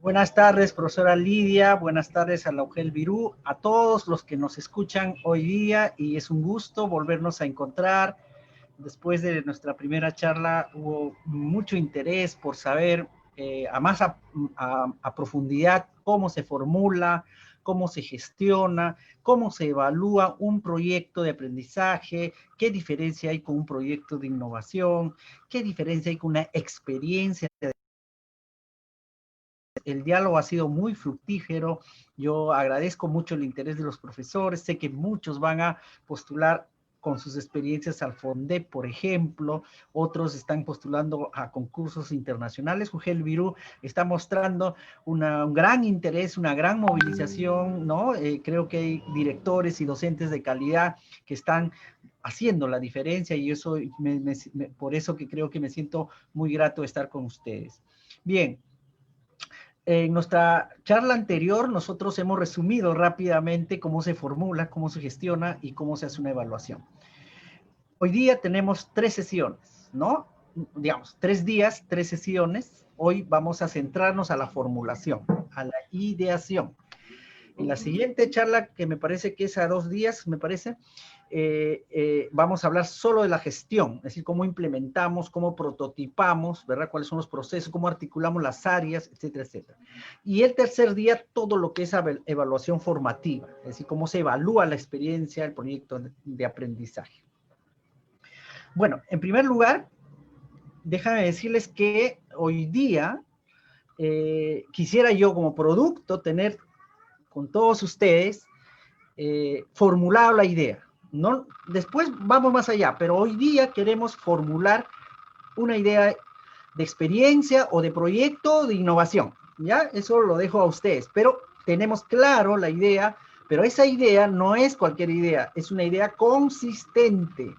Buenas tardes, profesora Lidia. Buenas tardes a Laugel Virú, a todos los que nos escuchan hoy día, y es un gusto volvernos a encontrar. Después de nuestra primera charla hubo mucho interés por saber a profundidad cómo se formula, cómo se gestiona, cómo se evalúa un proyecto de aprendizaje, qué diferencia hay con un proyecto de innovación, qué diferencia hay con una experiencia. El diálogo ha sido muy fructífero. Yo agradezco mucho el interés de los profesores. Sé que muchos van a postular con sus experiencias al FONDEP, por ejemplo. Otros están postulando a concursos internacionales. Ugel Virú está mostrando un gran interés, una gran movilización, ¿no? Creo que hay directores y docentes de calidad que están haciendo la diferencia, y eso por eso que creo que me siento muy grato de estar con ustedes. Bien. En nuestra charla anterior, nosotros hemos resumido rápidamente cómo se formula, cómo se gestiona y cómo se hace una evaluación. Hoy día tenemos 3 sesiones, ¿no? Digamos, 3 días, 3 sesiones. Hoy vamos a centrarnos a la formulación, a la ideación. En la siguiente charla, que me parece que es a 2 días, me parece, vamos a hablar solo de la gestión, es decir, cómo implementamos, cómo prototipamos, ¿verdad? Cuáles son los procesos, cómo articulamos las áreas, etcétera, etcétera. Y el tercer día, todo lo que es evaluación formativa, es decir, cómo se evalúa la experiencia, el proyecto de aprendizaje. Bueno, en primer lugar, déjame decirles que hoy día quisiera yo como producto tener con todos ustedes formulado la idea. ¿No? Después vamos más allá, pero hoy día queremos formular una idea de experiencia o de proyecto o de innovación. ¿Ya? Eso lo dejo a ustedes, pero tenemos claro la idea, pero esa idea no es cualquier idea, es una idea consistente,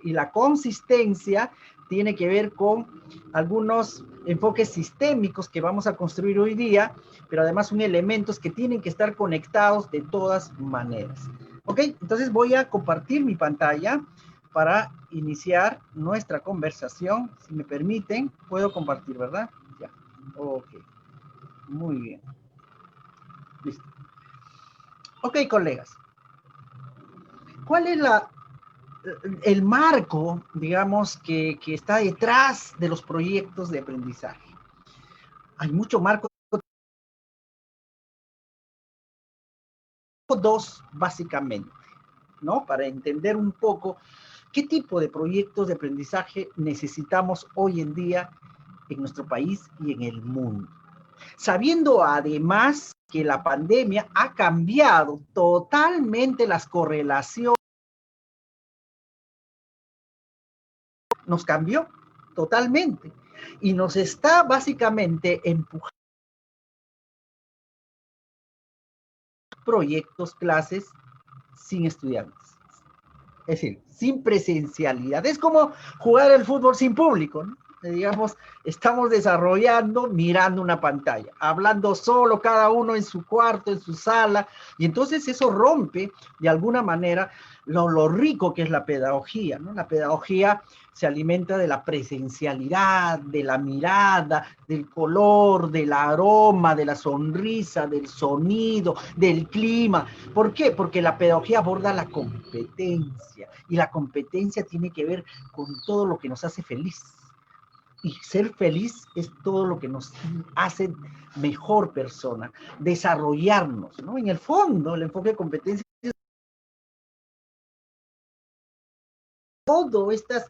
y la consistencia tiene que ver con algunos enfoques sistémicos que vamos a construir hoy día, pero además son elementos que tienen que estar conectados de todas maneras. Ok, entonces voy a compartir mi pantalla para iniciar nuestra conversación. Si me permiten, puedo compartir, ¿verdad? Ya, ok, muy bien. Listo. Ok, colegas. ¿Cuál es el marco, digamos, que está detrás de los proyectos de aprendizaje? Hay mucho marco. Dos, básicamente, ¿no? Para entender un poco qué tipo de proyectos de aprendizaje necesitamos hoy en día en nuestro país y en el mundo. Sabiendo además que la pandemia ha cambiado totalmente las correlaciones, nos cambió totalmente y nos está básicamente empujando proyectos, clases sin estudiantes. Es decir, sin presencialidad. Es como jugar el fútbol sin público, ¿no? Digamos, estamos desarrollando mirando una pantalla, hablando solo cada uno en su cuarto, en su sala, y entonces eso rompe de alguna manera lo rico que es la pedagogía, ¿no? La pedagogía se alimenta de la presencialidad, de la mirada, del color, del aroma, de la sonrisa, del sonido, del clima. ¿Por qué? Porque la pedagogía aborda la competencia, y la competencia tiene que ver con todo lo que nos hace feliz. Y ser feliz es todo lo que nos hace mejor persona, desarrollarnos, ¿no? En el fondo, el enfoque de competencia es todo estas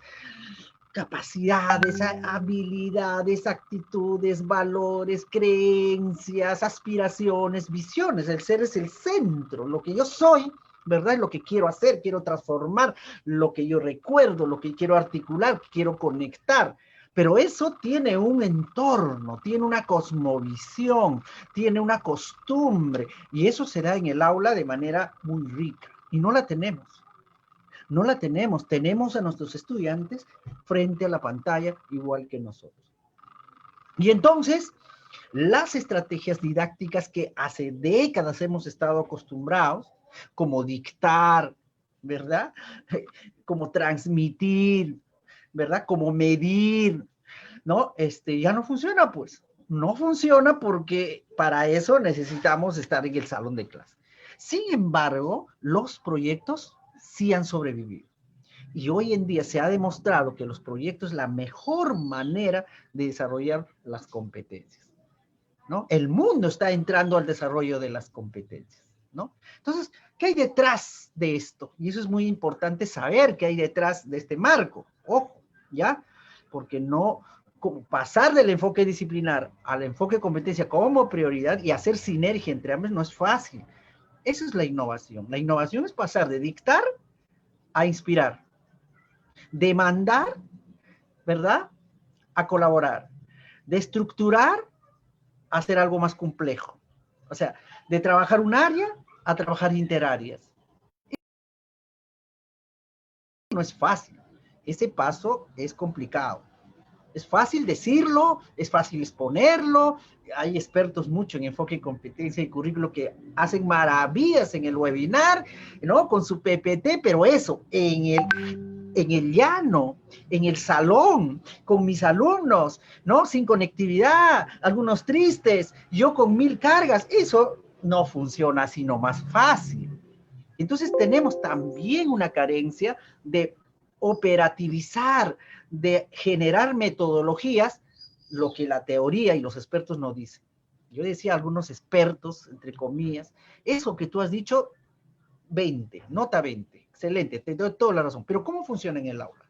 capacidades, habilidades, actitudes, valores, creencias, aspiraciones, visiones. El ser es el centro, lo que yo soy, ¿verdad? Es lo que quiero hacer, quiero transformar, lo que yo recuerdo, lo que quiero articular, quiero conectar. Pero eso tiene un entorno, tiene una cosmovisión, tiene una costumbre, y eso se da en el aula de manera muy rica, y no la tenemos. No la tenemos, tenemos a nuestros estudiantes frente a la pantalla igual que nosotros. Y entonces, las estrategias didácticas que hace décadas hemos estado acostumbrados, como dictar, ¿verdad? Como transmitir, ¿verdad? Como medir, ¿no? Ya no funciona, pues. No funciona porque para eso necesitamos estar en el salón de clase. Sin embargo, los proyectos sí han sobrevivido. Y hoy en día se ha demostrado que los proyectos es la mejor manera de desarrollar las competencias, ¿no? El mundo está entrando al desarrollo de las competencias, ¿no? Entonces, ¿qué hay detrás de esto? Y eso es muy importante saber qué hay detrás de este marco. Ojo, ¿ya? Porque no pasar del enfoque disciplinar al enfoque competencia como prioridad y hacer sinergia entre ambos no es fácil. Esa es la innovación. La innovación es pasar de dictar a inspirar, de mandar, ¿verdad?, a colaborar, de estructurar a hacer algo más complejo. O sea, de trabajar un área a trabajar interáreas. No es fácil. Ese paso es complicado. Es fácil decirlo, es fácil exponerlo. Hay expertos mucho en enfoque, competencia y currículo que hacen maravillas en el webinar, ¿no? Con su PPT, pero eso, en el llano, en el salón, con mis alumnos, ¿no? Sin conectividad, algunos tristes, yo con 1000 cargas, eso no funciona sino más fácil. Entonces tenemos también una carencia de operativizar, de generar metodologías, lo que la teoría y los expertos no dicen. Yo decía a algunos expertos, entre comillas, eso que tú has dicho, 20, nota 20, excelente, te doy toda la razón, pero ¿cómo funciona en el aula?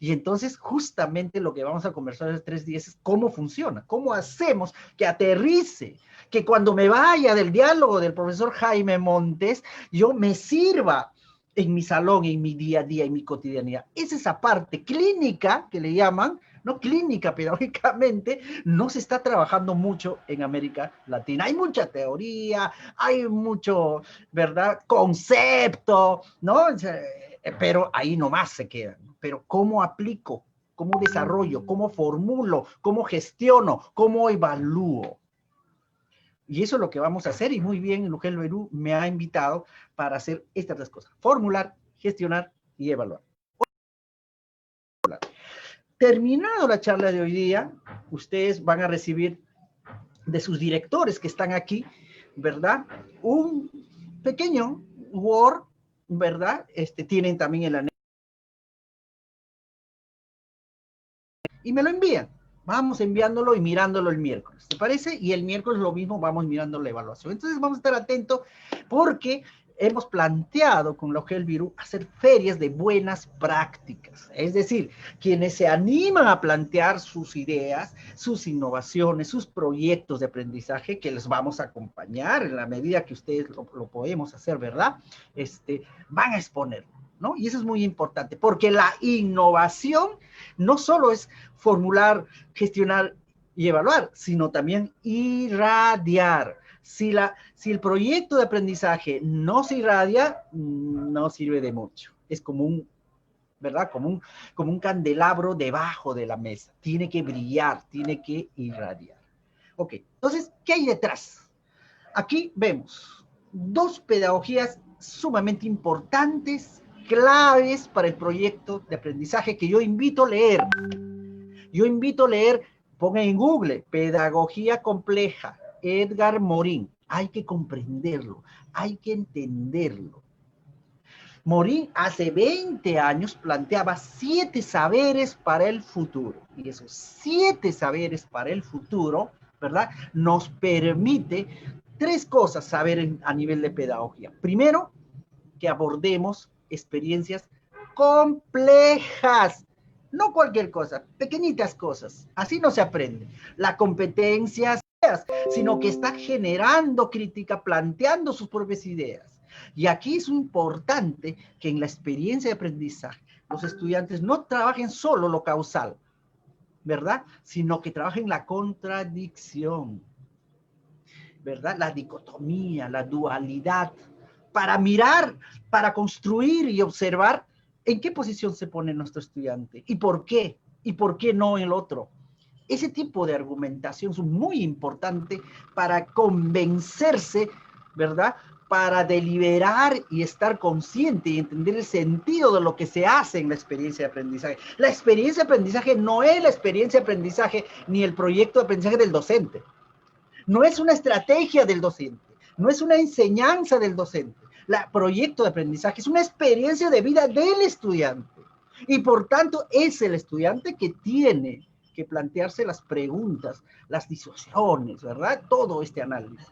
Y entonces justamente lo que vamos a conversar en 3 días es cómo funciona, cómo hacemos que aterrice, que cuando me vaya del diálogo del profesor Jaime Montes, yo me sirva en mi salón, en mi día a día, en mi cotidianidad. Es esa parte clínica que le llaman, ¿no? Clínica pedagógicamente, no se está trabajando mucho en América Latina. Hay mucha teoría, hay mucho, ¿verdad?, concepto, ¿no? Pero ahí nomás se quedan. Pero ¿cómo aplico? ¿Cómo desarrollo? ¿Cómo formulo? ¿Cómo gestiono? ¿Cómo evalúo? Y eso es lo que vamos a hacer, y muy bien, Lugel Berú me ha invitado para hacer estas 3 cosas: formular, gestionar y evaluar. Terminado la charla de hoy día, ustedes van a recibir de sus directores que están aquí, ¿verdad?, un pequeño Word, ¿verdad? Tienen también el anexo. Y me lo envían. Vamos enviándolo y mirándolo el miércoles, ¿te parece? Y el miércoles lo mismo, vamos mirando la evaluación. Entonces vamos a estar atentos porque hemos planteado con la OGEL Virú hacer ferias de buenas prácticas. Es decir, quienes se animan a plantear sus ideas, sus innovaciones, sus proyectos de aprendizaje, que les vamos a acompañar en la medida que ustedes lo podemos hacer, ¿verdad? Van a exponerlo, ¿no? Y eso es muy importante, porque la innovación no solo es formular, gestionar y evaluar, sino también irradiar. Si el proyecto de aprendizaje no se irradia, no sirve de mucho. Es como un, ¿verdad?, como un candelabro debajo de la mesa. Tiene que brillar, tiene que irradiar. Ok, entonces, ¿qué hay detrás? Aquí vemos 2 pedagogías sumamente importantes, claves para el proyecto de aprendizaje, que yo invito a leer. Pongan en Google, Pedagogía Compleja, Edgar Morin. Hay que comprenderlo, hay que entenderlo. Morin hace 20 años planteaba 7 saberes para el futuro. Y esos 7 saberes para el futuro, ¿verdad?, nos permite 3 cosas saber a nivel de pedagogía. Primero, que abordemos experiencias complejas. No cualquier cosa, pequeñitas cosas. Así no se aprende. La competencia, sino que está generando crítica, planteando sus propias ideas. Y aquí es importante que en la experiencia de aprendizaje los estudiantes no trabajen solo lo causal, ¿verdad?, sino que trabajen la contradicción, ¿verdad?, la dicotomía, la dualidad, para mirar, para construir y observar en qué posición se pone nuestro estudiante y por qué no el otro. Ese tipo de argumentación es muy importante para convencerse, ¿verdad?, para deliberar y estar consciente y entender el sentido de lo que se hace en la experiencia de aprendizaje. La experiencia de aprendizaje no es la experiencia de aprendizaje ni el proyecto de aprendizaje del docente. No es una estrategia del docente, no es una enseñanza del docente. El proyecto de aprendizaje es una experiencia de vida del estudiante. Y por tanto es el estudiante que tiene que plantearse las preguntas, las discusiones, ¿verdad? Todo este análisis.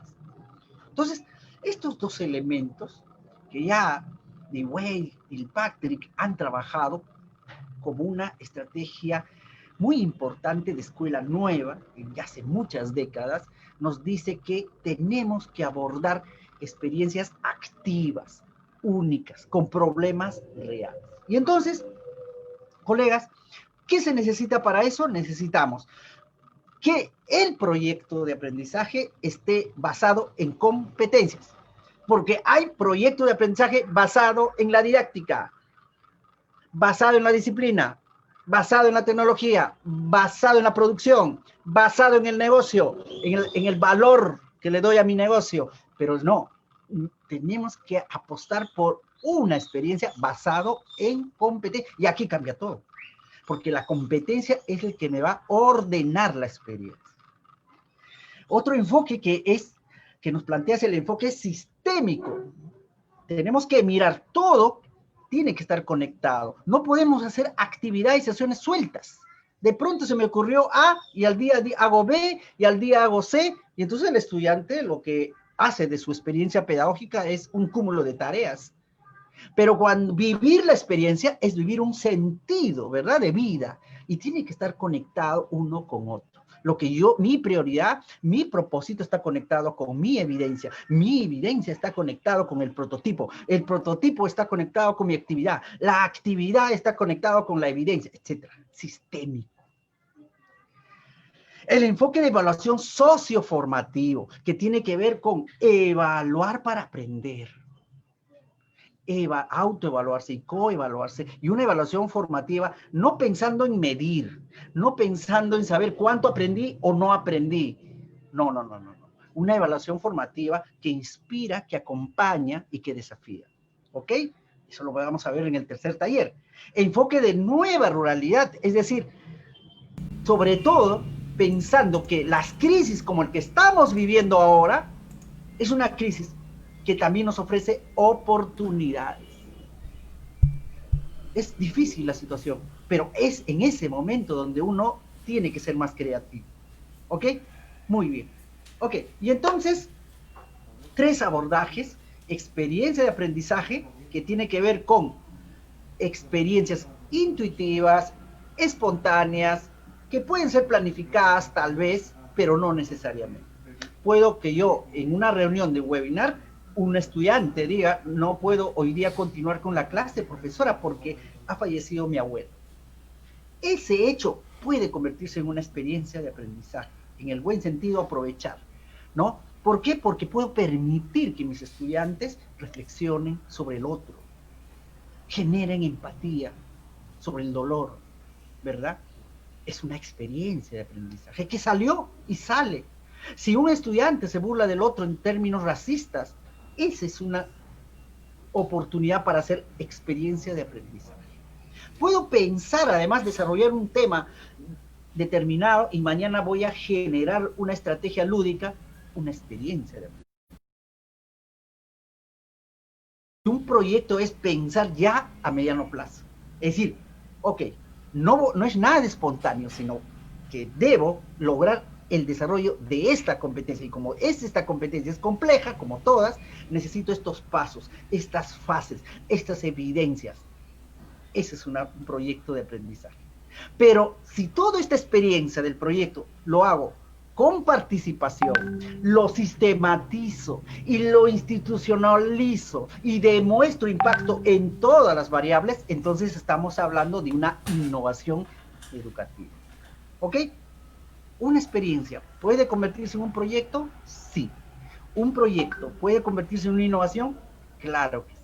Entonces, estos dos elementos que ya Dewey y Patrick han trabajado como una estrategia muy importante de escuela nueva, ya hace muchas décadas, nos dice que tenemos que abordar experiencias activas, únicas, con problemas reales. Y entonces, colegas, ¿qué se necesita para eso? Necesitamos que el proyecto de aprendizaje esté basado en competencias, porque hay proyectos de aprendizaje basado en la didáctica, basado en la disciplina, basado en la tecnología, basado en la producción, basado en el negocio, en el valor que le doy a mi negocio, pero no, tenemos que apostar por una experiencia basado en competencia, y aquí cambia todo, porque la competencia es el que me va a ordenar la experiencia. Otro enfoque que nos plantea es el enfoque sistémico. Tenemos que mirar todo, tiene que estar conectado. No podemos hacer actividades y sesiones sueltas. De pronto se me ocurrió A y al día hago B y al día hago C, y entonces el estudiante lo que hace de su experiencia pedagógica es un cúmulo de tareas. Pero cuando vivir la experiencia es vivir un sentido, ¿verdad? De vida, y tiene que estar conectado uno con otro. Lo que mi prioridad, mi propósito está conectado con mi evidencia está conectado con el prototipo está conectado con mi actividad, la actividad está conectado con la evidencia, etcétera, sistémico. El enfoque de evaluación socioformativo, que tiene que ver con evaluar para aprender. Autoevaluarse y coevaluarse, y una evaluación formativa, no pensando en medir, no pensando en saber cuánto aprendí o no aprendí. No. Una evaluación formativa que inspira, que acompaña y que desafía. ¿Ok? Eso lo vamos a ver en el tercer taller. Enfoque de nueva ruralidad, es decir, sobre todo pensando que las crisis como el que estamos viviendo ahora es una crisis que también nos ofrece oportunidades. Es difícil la situación, pero es en ese momento donde uno tiene que ser más creativo. ¿Ok? Muy bien. Ok, y entonces, 3 abordajes: experiencia de aprendizaje, que tiene que ver con experiencias intuitivas, espontáneas, que pueden ser planificadas tal vez, pero no necesariamente. Puedo que yo en una reunión de webinar, un estudiante diga, no puedo hoy día continuar con la clase, profesora, porque ha fallecido mi abuelo. Ese hecho puede convertirse en una experiencia de aprendizaje, en el buen sentido aprovechar, ¿no? ¿Por qué? Porque puedo permitir que mis estudiantes reflexionen sobre el otro, generen empatía sobre el dolor, ¿verdad? Es una experiencia de aprendizaje que salió y sale. Si un estudiante se burla del otro en términos racistas, esa es una oportunidad para hacer experiencia de aprendizaje. Puedo pensar, además, desarrollar un tema determinado y mañana voy a generar una estrategia lúdica, una experiencia de aprendizaje. Un proyecto es pensar ya a mediano plazo. Es decir, ok, no es nada de espontáneo, sino que debo lograr el desarrollo de esta competencia, y como esta competencia es compleja, como todas, necesito estos pasos, estas fases, estas evidencias. Ese es un proyecto de aprendizaje. Pero si toda esta experiencia del proyecto lo hago con participación, lo sistematizo y lo institucionalizo y demuestro impacto en todas las variables, entonces estamos hablando de una innovación educativa. ¿Ok? ¿Una experiencia puede convertirse en un proyecto? Sí. ¿Un proyecto puede convertirse en una innovación? Claro que sí.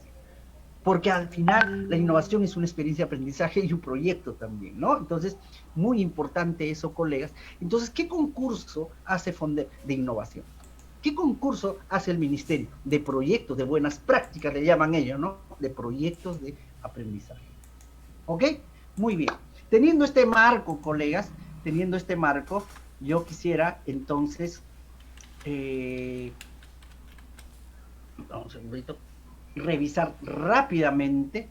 Porque al final la innovación es una experiencia de aprendizaje y un proyecto también, ¿no? Entonces, muy importante eso, colegas. Entonces, ¿qué concurso hace Fonder de innovación? ¿Qué concurso hace el ministerio? De proyectos, de buenas prácticas, le llaman ellos, ¿no? De proyectos de aprendizaje. ¿Ok? Muy bien. Teniendo este marco, colegas, teniendo este marco, yo quisiera entonces, vamos un segundito, revisar rápidamente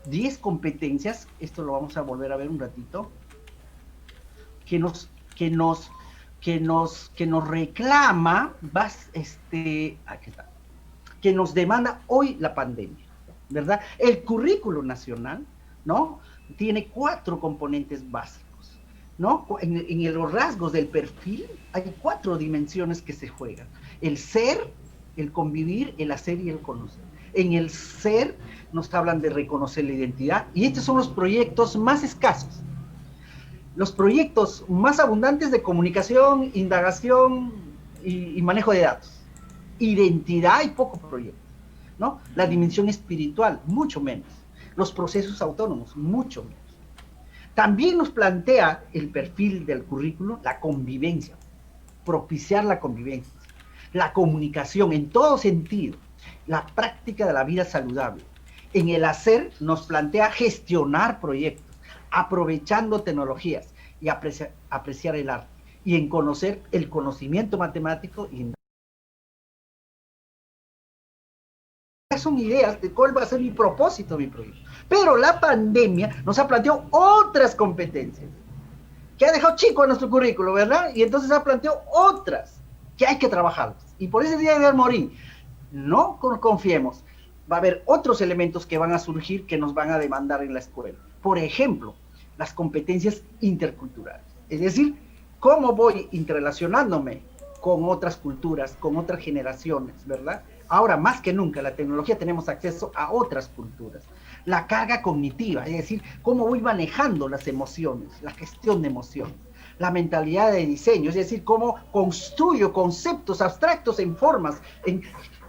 10 competencias, esto lo vamos a volver a ver un ratito, que nos, que nos, que nos reclama, aquí está, que nos demanda hoy la pandemia, ¿verdad? El currículo nacional, ¿no? Tiene 4 componentes básicos, ¿no? En los rasgos del perfil hay 4 dimensiones que se juegan. El ser, el convivir, el hacer y el conocer. En el ser nos hablan de reconocer la identidad y estos son los proyectos más escasos. Los proyectos más abundantes de comunicación, indagación y manejo de datos. Identidad y poco proyecto, ¿no? La dimensión espiritual, mucho menos. Los procesos autónomos, mucho menos. También nos plantea el perfil del currículo, la convivencia, propiciar la convivencia, la comunicación en todo sentido, la práctica de la vida saludable. En el hacer nos plantea gestionar proyectos, aprovechando tecnologías y apreciar el arte. Y en conocer el conocimiento matemático y son ideas de cuál va a ser mi propósito, mi proyecto. Pero la pandemia nos ha planteado otras competencias que ha dejado chico a nuestro currículo, ¿verdad? Y entonces ha planteado otras que hay que trabajarlas. Y por ese día de morir, no confiemos, va a haber otros elementos que van a surgir que nos van a demandar en la escuela. Por ejemplo, las competencias interculturales. Es decir, cómo voy interrelacionándome con otras culturas, con otras generaciones, ¿verdad? Ahora, más que nunca, la tecnología tenemos acceso a otras culturas. La carga cognitiva, es decir, cómo voy manejando las emociones, la gestión de emociones. La mentalidad de diseño, es decir, cómo construyo conceptos abstractos en formas,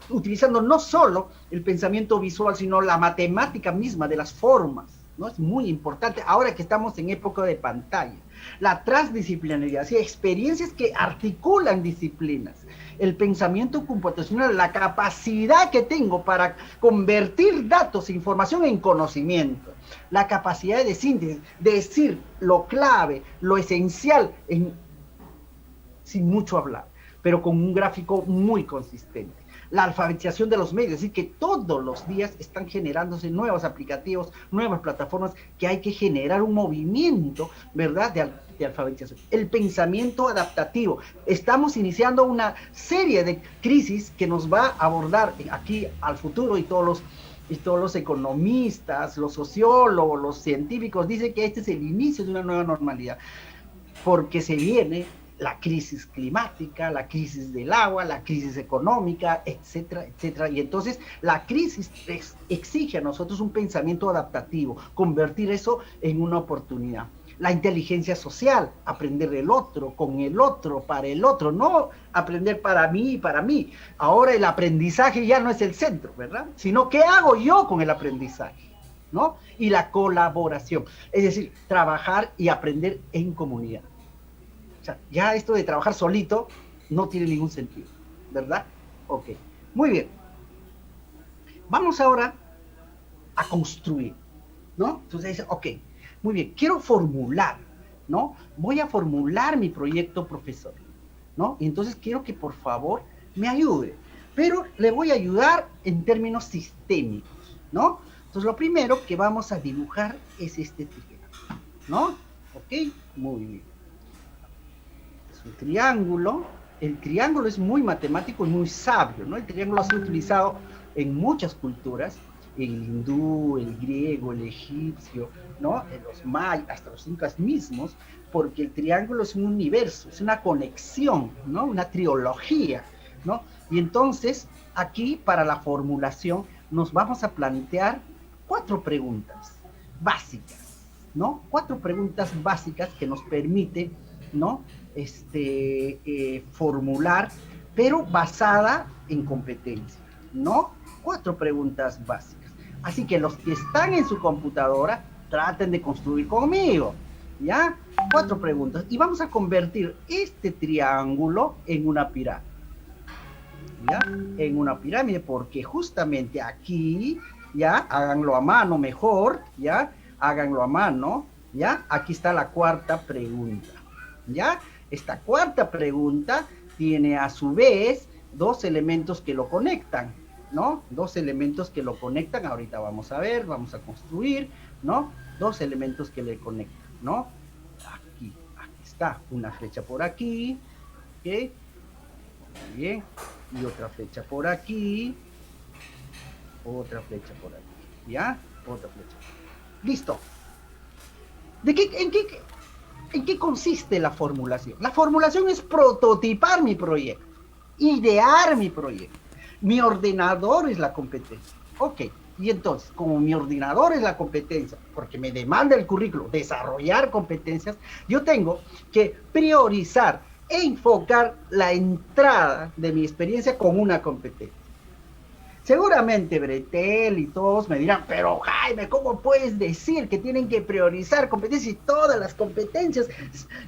utilizando no solo el pensamiento visual, sino la matemática misma de las formas, ¿no? Es muy importante ahora que estamos en época de pantalla. La transdisciplinaridad, ¿sí? Experiencias que articulan disciplinas, el pensamiento computacional, la capacidad que tengo para convertir datos e información en conocimiento, la capacidad de síntesis, decir lo clave, lo esencial, sin mucho hablar, pero con un gráfico muy consistente. La alfabetización de los medios, es decir, que todos los días están generándose nuevos aplicativos, nuevas plataformas, que hay que generar un movimiento, ¿verdad?, de alfabetización. El pensamiento adaptativo. Estamos iniciando una serie de crisis que nos va a abordar aquí al futuro y todos los economistas, los sociólogos, los científicos dicen que este es el inicio de una nueva normalidad, porque se viene la crisis climática, la crisis del agua, la crisis económica, etcétera, etcétera. Y entonces la crisis exige a nosotros un pensamiento adaptativo, convertir eso en una oportunidad. La inteligencia social, aprender del otro, con el otro, para el otro, no aprender para mí y para mí. Ahora el aprendizaje ya no es el centro, ¿verdad? Sino qué hago yo con el aprendizaje, ¿no? Y la colaboración, es decir, trabajar y aprender en comunidad. O sea, ya esto de trabajar solito no tiene ningún sentido, ¿verdad? Ok, muy bien. Vamos ahora a construir, ¿no? Entonces dice, ok, muy bien, quiero formular, ¿no? Voy a formular mi proyecto, profesor, ¿no? Y entonces quiero que por favor me ayude, pero le voy a ayudar en términos sistémicos, ¿no? Entonces lo primero que vamos a dibujar es este triángulo, ¿no? Ok, muy bien. Un triángulo, el triángulo es muy matemático y muy sabio, ¿no? El triángulo ha sido utilizado en muchas culturas, el hindú, el griego, el egipcio, ¿no? Los mayas, hasta los incas mismos, porque el triángulo es un universo, es una conexión, ¿no? Una trilogía, ¿no? Y entonces, aquí, para la formulación, nos vamos a plantear 4 preguntas básicas, ¿no? 4 preguntas básicas que nos permiten, ¿no? Formular, pero basada en competencia, ¿no? 4 preguntas básicas. Así que los que están en su computadora, traten de construir conmigo, ¿ya? 4 preguntas. Y vamos a convertir este triángulo en una pirámide. ¿ya? En una pirámide, porque justamente aquí, ya, háganlo a mano mejor, ya, háganlo a mano, ya, aquí está la cuarta pregunta, ya, esta cuarta pregunta tiene a su vez dos elementos que lo conectan, ¿no? Dos elementos que lo conectan, ahorita vamos a ver, vamos a construir, ¿no? Dos elementos que le conectan, ¿no? Aquí está, una flecha por aquí, ¿ok? Muy bien, y otra flecha por aquí, otra flecha por aquí, ¿ya? Otra flecha. Listo. ¿En qué consiste la formulación? La formulación es prototipar mi proyecto, idear mi proyecto. Mi ordenador es la competencia. Ok, y entonces, como mi ordenador es la competencia, porque me demanda el currículo desarrollar competencias, yo tengo que priorizar e enfocar la entrada de mi experiencia con una competencia. Seguramente Bretel y todos me dirán, pero Jaime, ¿cómo puedes decir que tienen que priorizar competencias y todas las competencias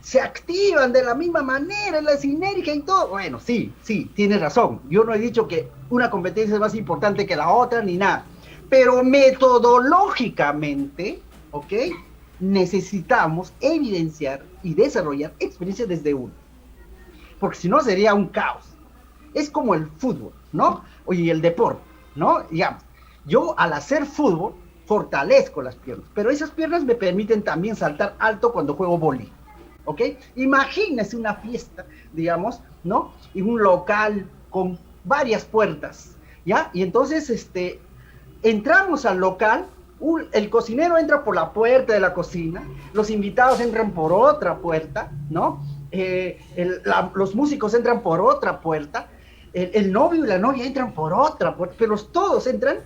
se activan de la misma manera, la sinergia y todo? Bueno, sí, tienes razón. Yo no he dicho que una competencia es más importante que la otra ni nada. Pero metodológicamente, ¿ok? Necesitamos evidenciar y desarrollar experiencias desde uno. Porque si no sería un caos. Es como el fútbol, ¿no? Oye, el deporte, ¿no? Digamos, yo al hacer fútbol fortalezco las piernas, pero esas piernas me permiten también saltar alto cuando juego boli, ¿ok? Imagínese una fiesta, digamos, ¿no? En un local con varias puertas, ¿ya? Y entonces, entramos al local, el cocinero entra por la puerta de la cocina, los invitados entran por otra puerta, ¿no? Los músicos entran por otra puerta, el novio y la novia entran por otra puerta, pero todos entran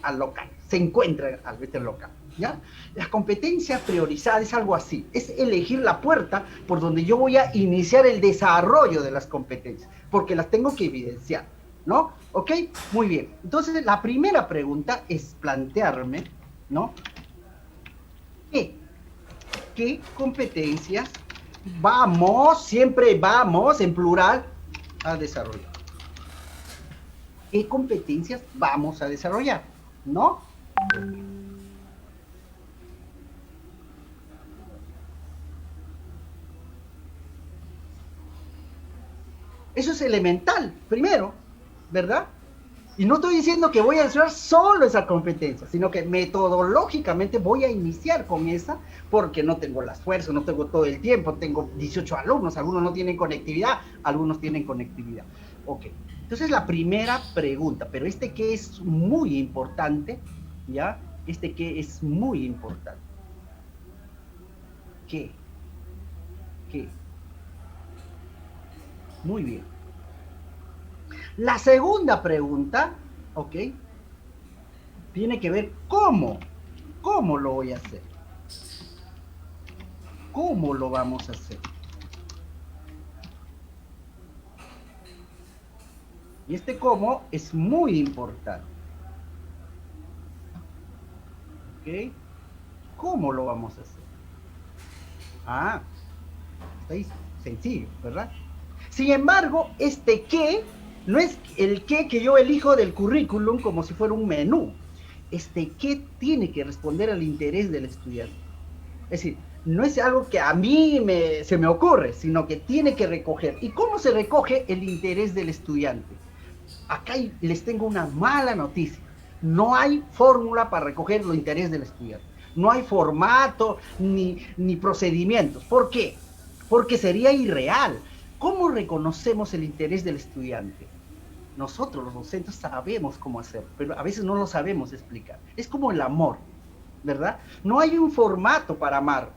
al local, se encuentran al local, ¿ya? La competencia priorizada es algo así, es elegir la puerta por donde yo voy a iniciar el desarrollo de las competencias, porque las tengo que evidenciar, ¿no? ¿Ok? Muy bien. Entonces, la primera pregunta es plantearme, ¿no? ¿Qué competencias vamos, siempre vamos, en plural, a desarrollar? ¿Qué competencias vamos a desarrollar? ¿No? Eso es elemental, primero, ¿verdad? Y no estoy diciendo que voy a desarrollar solo esa competencia, sino que metodológicamente voy a iniciar con esa porque no tengo las fuerzas, no tengo todo el tiempo, tengo 18 alumnos, algunos no tienen conectividad, algunos tienen conectividad. Ok, entonces la primera pregunta, pero que es muy importante, ¿ya? Que es muy importante. ¿Qué? ¿Qué? Muy bien. La segunda pregunta, ¿ok? Tiene que ver cómo lo voy a hacer. ¿Cómo lo vamos a hacer? Y cómo es muy importante. ¿Ok? ¿Cómo lo vamos a hacer? Ah, está ahí sencillo, ¿verdad? Sin embargo, qué no es el qué que yo elijo del currículum como si fuera un menú. Qué tiene que responder al interés del estudiante. Es decir, no es algo que a mí se me ocurre, sino que tiene que recoger. ¿Y cómo se recoge el interés del estudiante? Acá les tengo una mala noticia. No hay fórmula para recoger el interés del estudiante. No hay formato ni procedimientos. ¿Por qué? Porque sería irreal. ¿Cómo reconocemos el interés del estudiante? Nosotros, los docentes, sabemos cómo hacer, pero a veces no lo sabemos explicar. Es como el amor, ¿verdad? No hay un formato para amar.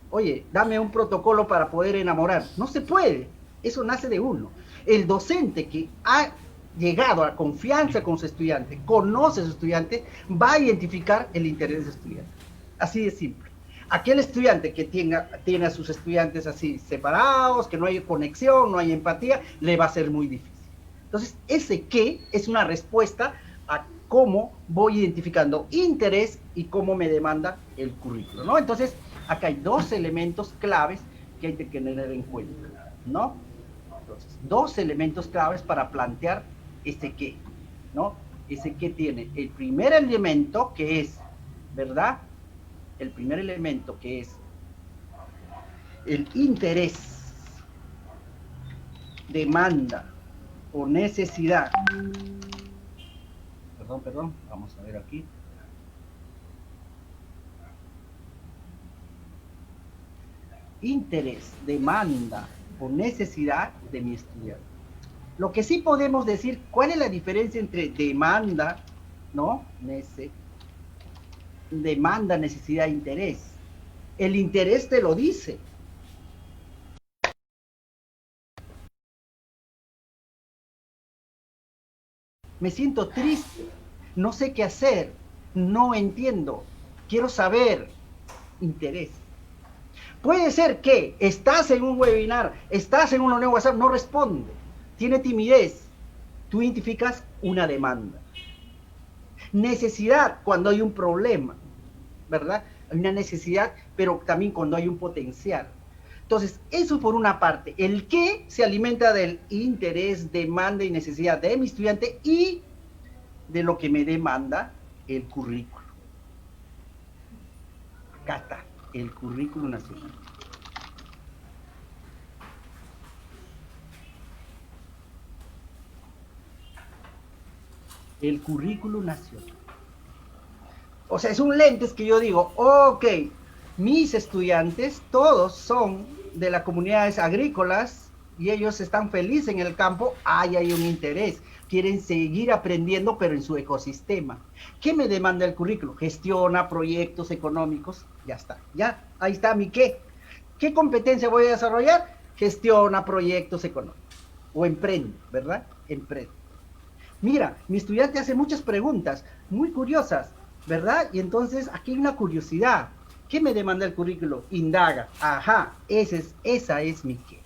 Oye, dame un protocolo para poder enamorar. No se puede. Eso nace de uno. El docente que ha llegado a confianza con su estudiante, conoce a su estudiante, va a identificar el interés del estudiante. Así de simple. Aquel estudiante que tiene a sus estudiantes así separados, que no hay conexión, no hay empatía, le va a ser muy difícil. Entonces, qué es una respuesta a cómo voy identificando interés y cómo me demanda el currículo, ¿no? Entonces, acá hay dos elementos claves que hay que tener en cuenta, ¿no? Entonces, dos elementos claves para plantear ese qué, ¿no? Ese qué tiene el primer elemento que es, ¿verdad? El primer elemento que es el interés, demanda o necesidad. Perdón, vamos a ver aquí. Interés, demanda o necesidad de mi estudiante. Lo que sí podemos decir, ¿cuál es la diferencia entre demanda, ¿no? Demanda, necesidad, interés. El interés te lo dice. Me siento triste, no sé qué hacer, no entiendo, quiero saber, interés. Puede ser que estás en un webinar, estás en una nueva WhatsApp, no responde, tiene timidez. Tú identificas una demanda. Necesidad cuando hay un problema, ¿verdad? Hay una necesidad, pero también cuando hay un potencial. Entonces, eso por una parte. El qué se alimenta del interés, demanda y necesidad de mi estudiante y de lo que me demanda el currículo. Acá está, el currículo nacional. El currículo nacional. O sea, es un lentes que yo digo, ok, mis estudiantes todos son de las comunidades agrícolas y ellos están felices en el campo, hay un interés, quieren seguir aprendiendo pero en su ecosistema. ¿Qué me demanda el currículo? Gestiona proyectos económicos, ya está, ya, ahí está mi qué. ¿Qué competencia voy a desarrollar? Gestiona proyectos económicos o emprende, ¿verdad? Emprende. Mira, mi estudiante hace muchas preguntas muy curiosas, ¿verdad? Y entonces aquí hay una curiosidad. ¿Qué me demanda el currículo? Indaga. Ajá, esa es mi qué.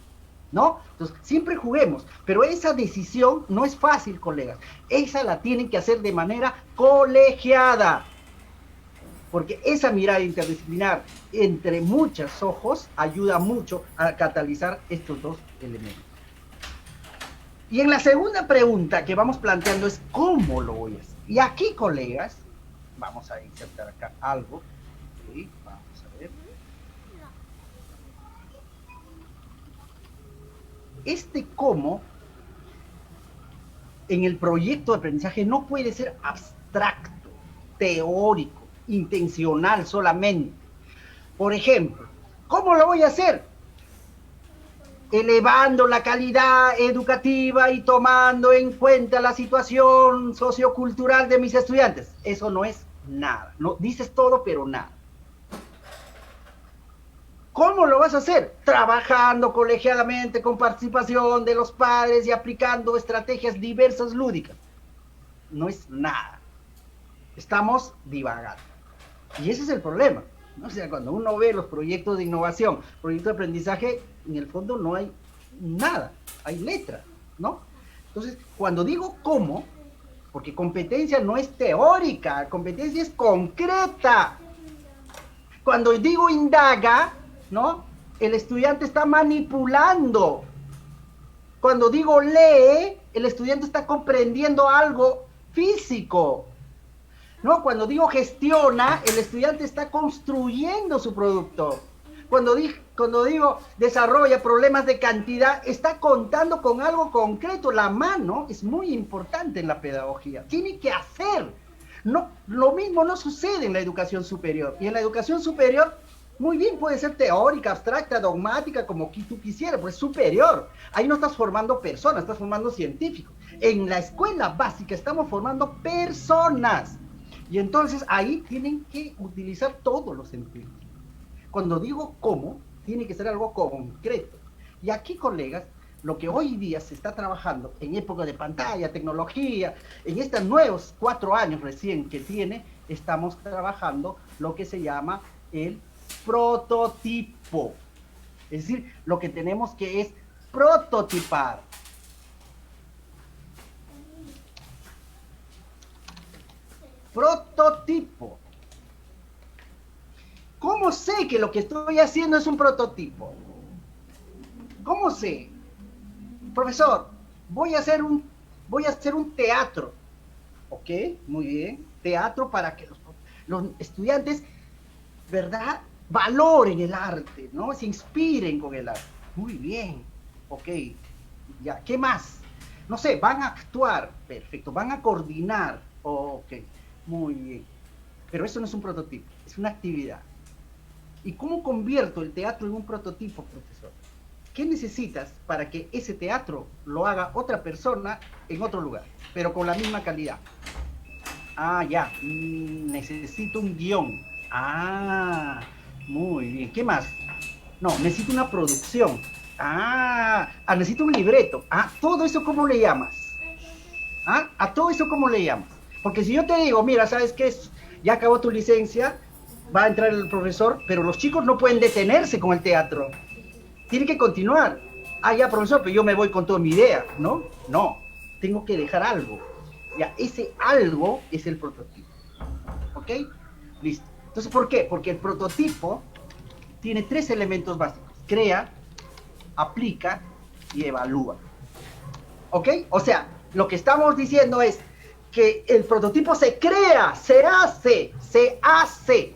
¿No? Entonces, siempre juguemos, pero esa decisión no es fácil, colegas. Esa la tienen que hacer de manera colegiada. Porque esa mirada interdisciplinar entre muchos ojos ayuda mucho a catalizar estos dos elementos. Y en la segunda pregunta que vamos planteando es ¿cómo lo voy a hacer? Y aquí, colegas, vamos a insertar acá algo. ¿Sí? Vamos a ver. Este cómo en el proyecto de aprendizaje no puede ser abstracto, teórico, intencional solamente. Por ejemplo, ¿cómo lo voy a hacer? Elevando la calidad educativa y tomando en cuenta la situación sociocultural de mis estudiantes. Eso no es nada. No, dices todo, pero nada. ¿Cómo lo vas a hacer? Trabajando colegiadamente con participación de los padres y aplicando estrategias diversas lúdicas. No es nada. Estamos divagando. Y ese es el problema. O sea, cuando uno ve los proyectos de innovación, proyectos de aprendizaje, en el fondo no hay nada, hay letras, ¿no? Entonces, cuando digo cómo, porque competencia no es teórica, competencia es concreta. Cuando digo indaga, ¿no? El estudiante está manipulando. Cuando digo lee, el estudiante está comprendiendo algo físico. ¿No? Cuando digo gestiona, el estudiante está construyendo su producto. Cuando digo desarrolla problemas de cantidad, está contando con algo concreto. La mano es muy importante en la pedagogía. Tiene que hacer. No, lo mismo no sucede en la educación superior. Y en la educación superior, muy bien, puede ser teórica, abstracta, dogmática, como tú quisieras, pues superior. Ahí no estás formando personas, estás formando científicos. En la escuela básica estamos formando personas. Y entonces ahí tienen que utilizar todos los sentidos. Cuando digo cómo, tiene que ser algo concreto. Y aquí, colegas, lo que hoy día se está trabajando en época de pantalla, tecnología, en estos nuevos 4 años recién que tiene, estamos trabajando lo que se llama el prototipo. Es decir, lo que tenemos que es prototipar. Prototipo. ¿Cómo sé que lo que estoy haciendo es un prototipo? ¿Cómo sé? Profesor, voy a hacer voy a hacer un teatro. Ok, muy bien. Teatro para que los estudiantes, ¿verdad? Valoren el arte, ¿no? Se inspiren con el arte. Muy bien. Ok, ya. ¿Qué más? No sé, van a actuar. Perfecto. Van a coordinar. Ok, muy bien. Pero eso no es un prototipo, es una actividad. ¿Y cómo convierto el teatro en un prototipo, profesor? ¿Qué necesitas para que ese teatro lo haga otra persona en otro lugar, pero con la misma calidad? Ah, ya, necesito un guión. Ah, muy bien. ¿Qué más? No, necesito una producción. Necesito un libreto. Todo eso, ¿cómo le llamas? A todo eso, ¿cómo le llamas? Porque si yo te digo, mira, ¿sabes qué? Ya acabó tu licencia, va a entrar el profesor, pero los chicos no pueden detenerse con el teatro. Tienen que continuar. Ya, profesor, pero yo me voy con toda mi idea, ¿no? No, tengo que dejar algo. Ya, ese algo es el prototipo. ¿Ok? Listo. Entonces, ¿por qué? Porque el prototipo tiene 3 elementos básicos. Crea, aplica y evalúa. ¿Ok? O sea, lo que estamos diciendo es que el prototipo se crea, se hace, se hace.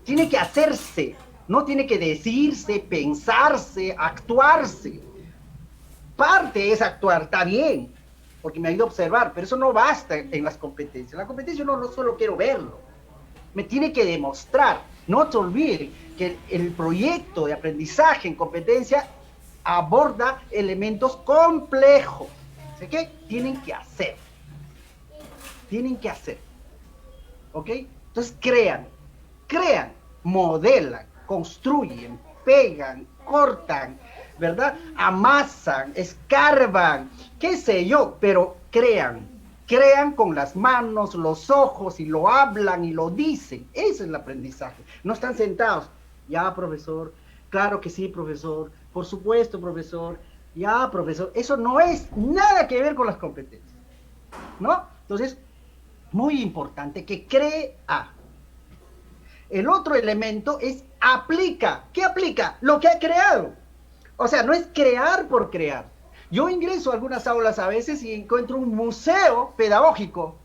Tiene que hacerse, no tiene que decirse, pensarse, actuarse. Parte es actuar, está bien, porque me ha ido a observar, pero eso no basta en las competencias. En la competencia no solo quiero verlo, me tiene que demostrar. No te olvides que el proyecto de aprendizaje en competencia aborda elementos complejos. ¿Sí qué? Tienen que hacer. Tienen que hacer. ¿Ok? Entonces crean, modelan, construyen, pegan, cortan, ¿verdad? Amasan, escarban, qué sé yo, pero crean con las manos, los ojos, y lo hablan y lo dicen. Ese es el aprendizaje. No están sentados. Ya, profesor, claro que sí, profesor, por supuesto, profesor, ya, profesor. Eso no es nada que ver con las competencias, ¿no? Entonces, muy importante que crea. El otro elemento es aplica. ¿Qué aplica? Lo que ha creado. O sea, no es crear por crear. Yo ingreso a algunas aulas a veces y encuentro un museo pedagógico,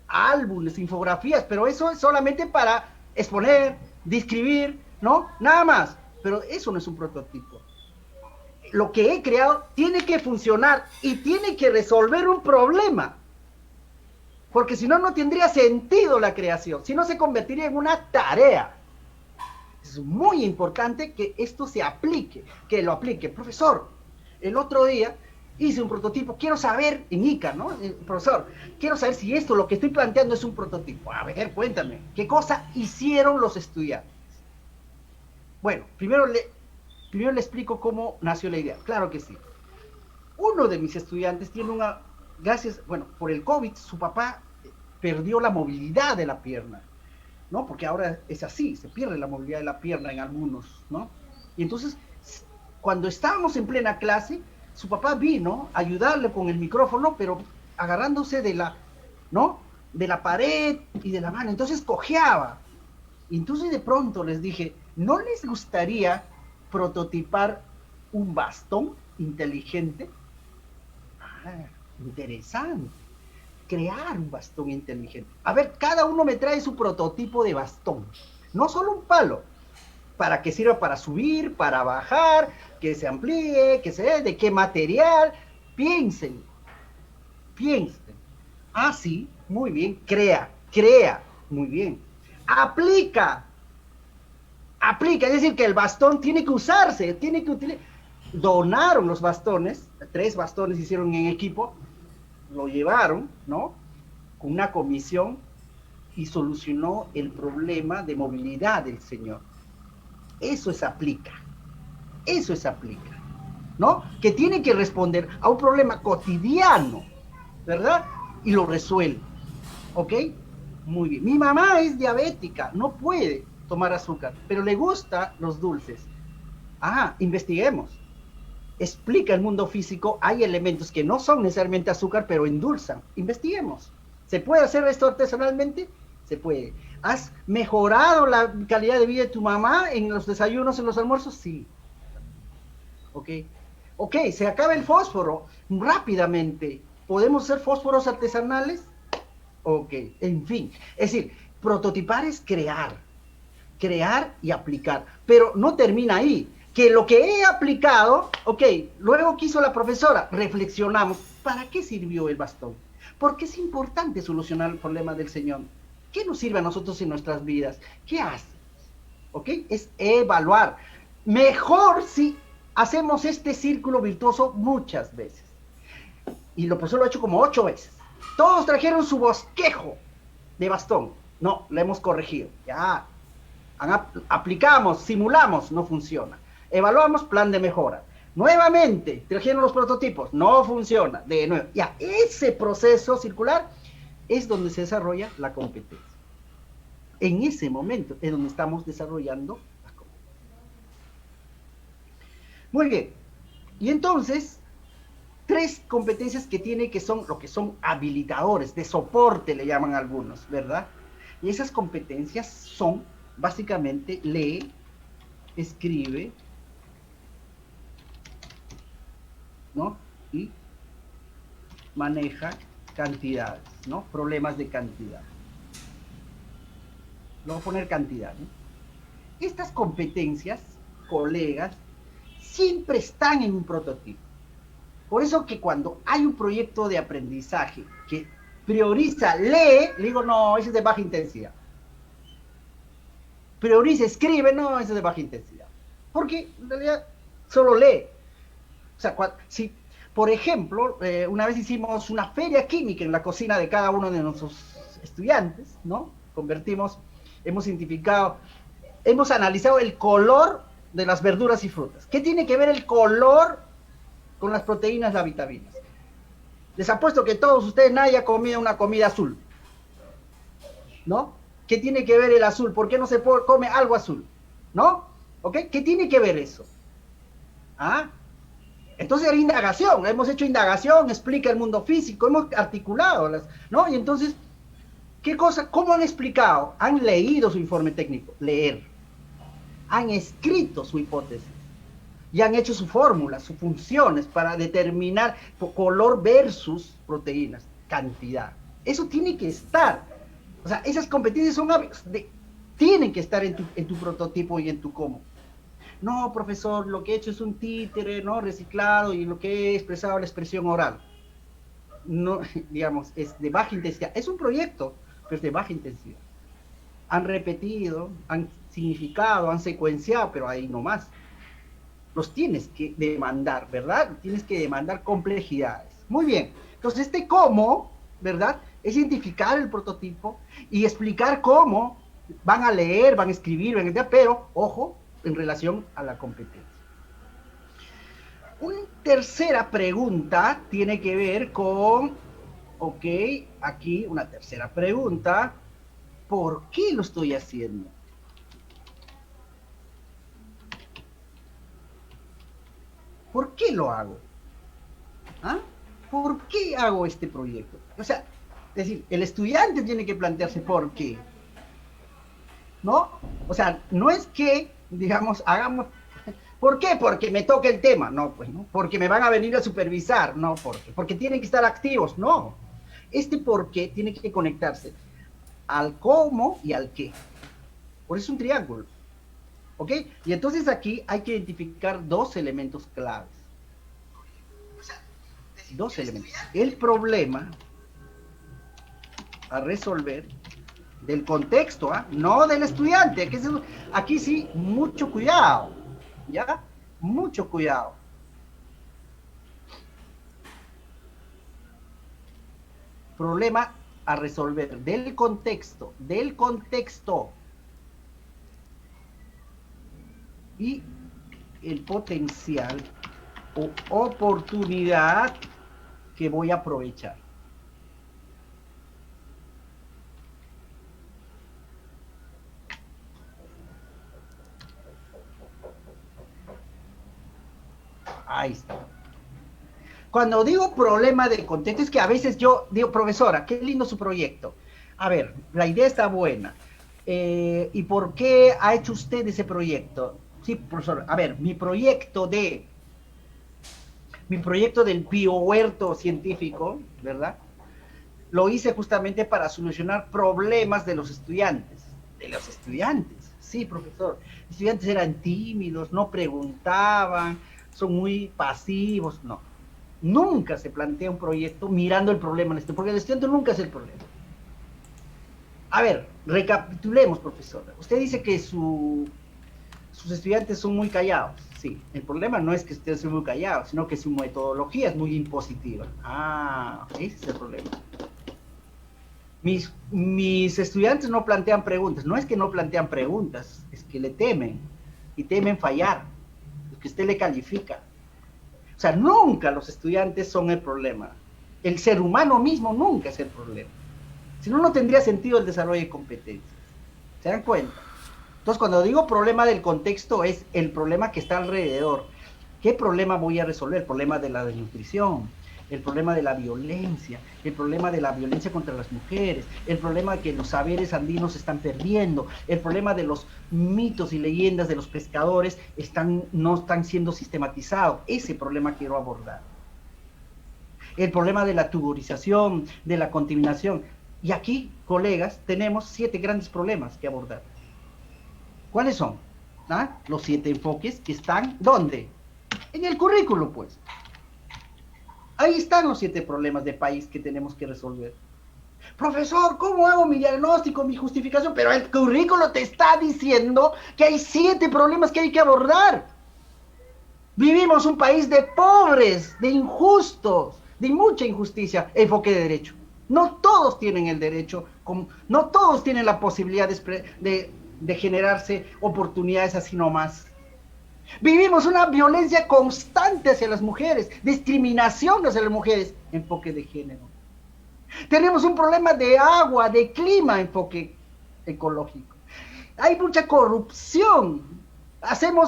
álbumes, infografías, pero eso es solamente para exponer, describir, ¿no? Nada más. Pero eso no es un prototipo. Lo que he creado tiene que funcionar y tiene que resolver un problema. Porque si no, no tendría sentido la creación, si no se convertiría en una tarea. Es muy importante que esto se aplique, que lo aplique. Profesor, el otro día hice un prototipo, quiero saber, en ICA, ¿no? Profesor, quiero saber si esto, lo que estoy planteando es un prototipo. A ver, cuéntame, ¿qué cosa hicieron los estudiantes? Bueno, primero le explico cómo nació la idea. Claro que sí. Uno de mis estudiantes tiene gracias, bueno, por el COVID, su papá perdió la movilidad de la pierna, ¿no? Porque ahora es así, se pierde la movilidad de la pierna en algunos, ¿no? Y entonces, cuando estábamos en plena clase, su papá vino a ayudarle con el micrófono, pero agarrándose ¿no? De la pared y de la mano, entonces cojeaba. Y entonces de pronto les dije, ¿no les gustaría prototipar un bastón inteligente? Interesante. Crear un bastón inteligente. A ver, cada uno me trae su prototipo de bastón. No solo un palo, para que sirva para subir, para bajar, que se amplíe, que se de qué material. Piensen, piensen. Sí, muy bien. Crea, muy bien. Aplica, es decir, que el bastón tiene que usarse, tiene que utilizar. Donaron los bastones, 3 bastones hicieron en equipo, lo llevaron, ¿no? Con una comisión y solucionó el problema de movilidad del señor. Eso es aplica, ¿no? Que tiene que responder a un problema cotidiano, ¿verdad? Y lo resuelve, ¿ok? Muy bien. Mi mamá es diabética, no puede tomar azúcar, pero le gustan los dulces. Investiguemos. Explica el mundo físico, hay elementos que no son necesariamente azúcar, pero endulzan. Investiguemos. ¿Se puede hacer esto artesanalmente? Se puede. ¿Has mejorado la calidad de vida de tu mamá en los desayunos, en los almuerzos? Sí. ¿Ok? Ok, se acaba el fósforo rápidamente. ¿Podemos hacer fósforos artesanales? Ok, en fin. Es decir, prototipar es crear y aplicar. Pero no termina ahí. Que lo que he aplicado, ok, luego quiso la profesora, reflexionamos, ¿para qué sirvió el bastón? Porque es importante solucionar el problema del Señor. ¿Qué nos sirve a nosotros en nuestras vidas? ¿Qué hace? ¿Ok? Es evaluar. Mejor si hacemos este círculo virtuoso muchas veces. Y lo profesor lo ha hecho como 8 veces. Todos trajeron su bosquejo de bastón. No, lo hemos corregido. Ya, aplicamos, simulamos, no funciona. Evaluamos, plan de mejora. Nuevamente, trajeron los prototipos, no funciona. De nuevo, ya, ese proceso circular es donde se desarrolla la competencia. En ese momento es donde estamos desarrollando la competencia. Muy bien. Y entonces, 3 competencias que tiene que son lo que son habilitadores, de soporte le llaman algunos, ¿verdad? Y esas competencias son básicamente lee, escribe, ¿no? Y maneja cantidades, ¿no? Problemas de cantidad. Lo voy a poner cantidad, ¿no? Estas competencias, colegas, siempre están en un prototipo. Por eso que cuando hay un proyecto de aprendizaje que prioriza, lee, le digo, no, ese es de baja intensidad. Prioriza, escribe, no, ese es de baja intensidad. Porque en realidad solo lee. O sea, si, por ejemplo, una vez hicimos una feria química en la cocina de cada uno de nuestros estudiantes, ¿no? Hemos identificado, hemos analizado el color de las verduras y frutas. ¿Qué tiene que ver el color con las proteínas, las vitaminas? Les apuesto que todos ustedes nadie ha comido una comida azul, ¿no? ¿Qué tiene que ver el azul? ¿Por qué no se come algo azul? ¿No? ¿Ok? ¿Qué tiene que ver eso? ¿Ah? Entonces era indagación, hemos hecho indagación, explica el mundo físico, hemos articulado, ¿no? Y entonces, ¿qué cosa? ¿Cómo han explicado? Han leído su informe técnico, leer. Han escrito su hipótesis y han hecho su fórmula, sus funciones para determinar color versus proteínas, cantidad. Eso tiene que estar. O sea, esas competencias tienen que estar en tu prototipo y en tu cómo. No, profesor, lo que he hecho es un títere, ¿no? Reciclado y lo que he expresado la expresión oral. No, digamos, es de baja intensidad. Es un proyecto, pero es de baja intensidad. Han repetido, han significado, han secuenciado, pero ahí no más. Los tienes que demandar, ¿verdad? Tienes que demandar complejidades. Muy bien. Entonces, este cómo, ¿verdad? Es identificar el prototipo y explicar cómo van a leer, van a escribir, pero, ojo, en relación a la competencia. Una tercera pregunta tiene que ver con, ok, aquí una tercera pregunta, ¿por qué lo estoy haciendo? ¿Por qué lo hago? ¿Ah? ¿Por qué hago este proyecto? O sea, es decir, el estudiante tiene que plantearse por qué. ¿No? O sea, no es que, digamos, hagamos... ¿Por qué? Porque me toca el tema. No, pues no. Porque me van a venir a supervisar. No, porque tienen que estar activos. No. Este por qué tiene que conectarse al cómo y al qué. Por eso es un triángulo. ¿Ok? Y entonces aquí hay que identificar 2 elementos claves. 2 elementos. El problema a resolver del contexto, ¿eh? No del estudiante. Aquí sí, mucho cuidado, ¿ya? Mucho cuidado. Problema a resolver del contexto, y el potencial o oportunidad que voy a aprovechar. Ahí está. Cuando digo problema de contexto, es que a veces yo digo, profesora, qué lindo su proyecto. A ver, la idea está buena. ¿Y por qué ha hecho usted ese proyecto? Sí, profesor, a ver, mi proyecto de Mi proyecto del biohuerto científico, ¿verdad? Lo hice justamente para solucionar problemas de los estudiantes. De los estudiantes, sí, profesor. Los estudiantes eran tímidos, no preguntaban, son muy pasivos, no. Nunca se plantea un proyecto mirando el problema, porque el estudiante nunca es el problema. A ver, recapitulemos, profesor. Usted dice que sus estudiantes son muy callados. Sí, el problema no es que ustedes sean muy callados, sino que su metodología es muy impositiva. Ah, ese es el problema. Mis estudiantes no plantean preguntas. No es que no plantean preguntas, es que le temen. Y temen fallar. Es que usted le califica. O sea, nunca los estudiantes son el problema. El ser humano mismo nunca es el problema. Si no, no tendría sentido el desarrollo de competencias. ¿Se dan cuenta? Entonces, cuando digo problema del contexto, es el problema que está alrededor. ¿Qué problema voy a resolver? El problema de la desnutrición, el problema de la violencia, el problema de la violencia contra las mujeres, el problema de que los saberes andinos se están perdiendo, el problema de los mitos y leyendas de los pescadores no están siendo sistematizados. Ese problema quiero abordar. El problema de la tuburización, de la contaminación. Y aquí, colegas, tenemos 7 grandes problemas que abordar. ¿Cuáles son? ¿Ah? Los 7 enfoques que están, ¿dónde? En el currículo, pues. Ahí están los 7 problemas de país que tenemos que resolver. Profesor, ¿cómo hago mi diagnóstico, mi justificación? Pero el currículo te está diciendo que hay 7 problemas que hay que abordar. Vivimos un país de pobres, de injustos, de mucha injusticia. Enfoque de derecho. No todos tienen el derecho, no todos tienen la posibilidad de generarse oportunidades así nomás. Vivimos una violencia constante hacia las mujeres, discriminación hacia las mujeres, enfoque de género. Tenemos un problema de agua, de clima, enfoque ecológico. Hay mucha corrupción.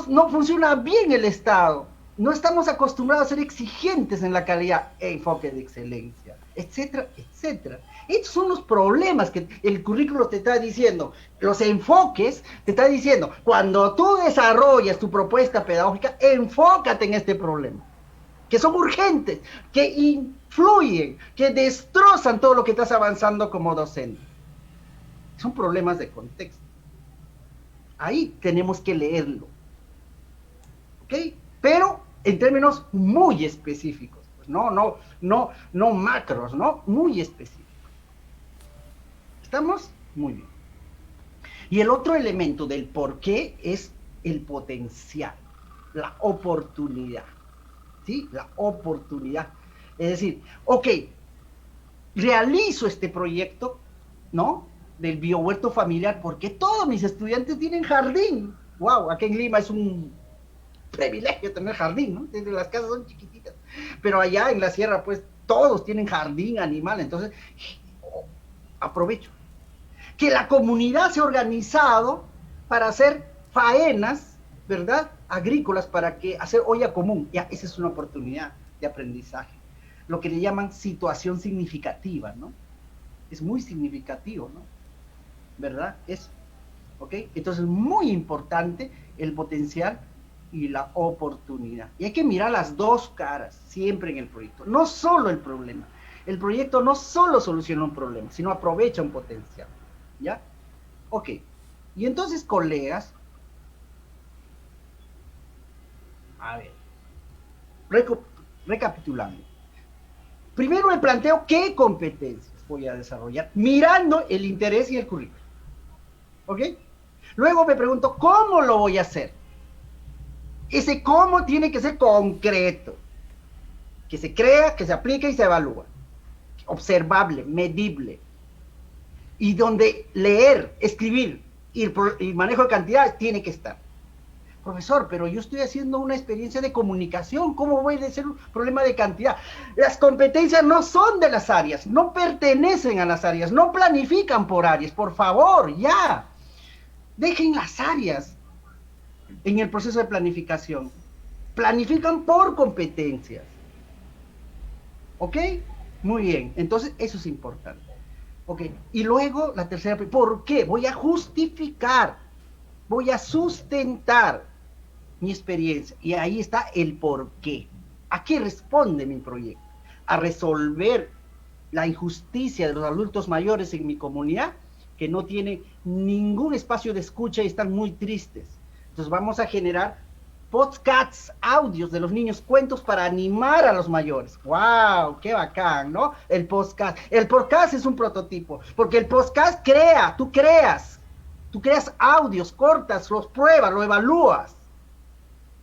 No funciona bien el Estado. No estamos acostumbrados a ser exigentes en la calidad, enfoque de excelencia, etcétera, etcétera. Estos son los problemas que el currículo te está diciendo. Los enfoques te está diciendo, cuando tú desarrollas tu propuesta pedagógica, enfócate en este problema, que son urgentes, que influyen, que destrozan todo lo que estás avanzando como docente. Son problemas de contexto. Ahí tenemos que leerlo. ¿Ok? Pero en términos muy específicos. Pues no macros, ¿no? Muy específicos. ¿Estamos? Muy bien. Y el otro elemento del por qué es el potencial, la oportunidad. ¿Sí? La oportunidad. Es decir, ok, realizo este proyecto, ¿no? Del biohuerto familiar porque todos mis estudiantes tienen jardín. Wow, aquí en Lima es un privilegio tener jardín, ¿no? Las casas son chiquititas, pero allá en la sierra pues todos tienen jardín animal, entonces aprovecho que la comunidad se ha organizado para hacer faenas, ¿verdad? Agrícolas, para que hacer olla común. Ya, esa es una oportunidad de aprendizaje, lo que le llaman situación significativa, ¿no? Es muy significativo, ¿no? ¿Verdad? Eso, ¿ok? Entonces, muy importante el potencial y la oportunidad. Y hay que mirar las dos caras siempre en el proyecto, no solo el problema. El proyecto no solo soluciona un problema, sino aprovecha un potencial, ¿ya? Ok. Y entonces, colegas, a ver, recapitulando. Primero me planteo qué competencias voy a desarrollar, mirando el interés y el currículo. ¿Ok? Luego me pregunto, ¿cómo lo voy a hacer? Ese cómo tiene que ser concreto, que se crea, que se aplique y se evalúa, observable, medible, y donde leer, escribir y manejo de cantidades tiene que estar. Profesor, pero yo estoy haciendo una experiencia de comunicación, ¿cómo voy a ser un problema de cantidad? Las competencias no son de las áreas, no pertenecen a las áreas, no planifican por áreas, por favor, ya. Dejen las áreas en el proceso de planificación. Planifican por competencias. ¿Ok? Muy bien, entonces eso es importante. ¿Ok? Y luego la tercera, ¿por qué? Voy a justificar, voy a sustentar mi experiencia. Y ahí está el por qué. ¿A qué responde mi proyecto? A resolver la injusticia de los adultos mayores en mi comunidad, que no tienen ningún espacio de escucha y están muy tristes. Entonces vamos a generar podcasts, audios de los niños, cuentos para animar a los mayores. ¡Wow! ¡Qué bacán!, ¿no? El podcast. El podcast es un prototipo, porque el podcast crea, tú creas audios, cortas, los pruebas, lo evalúas.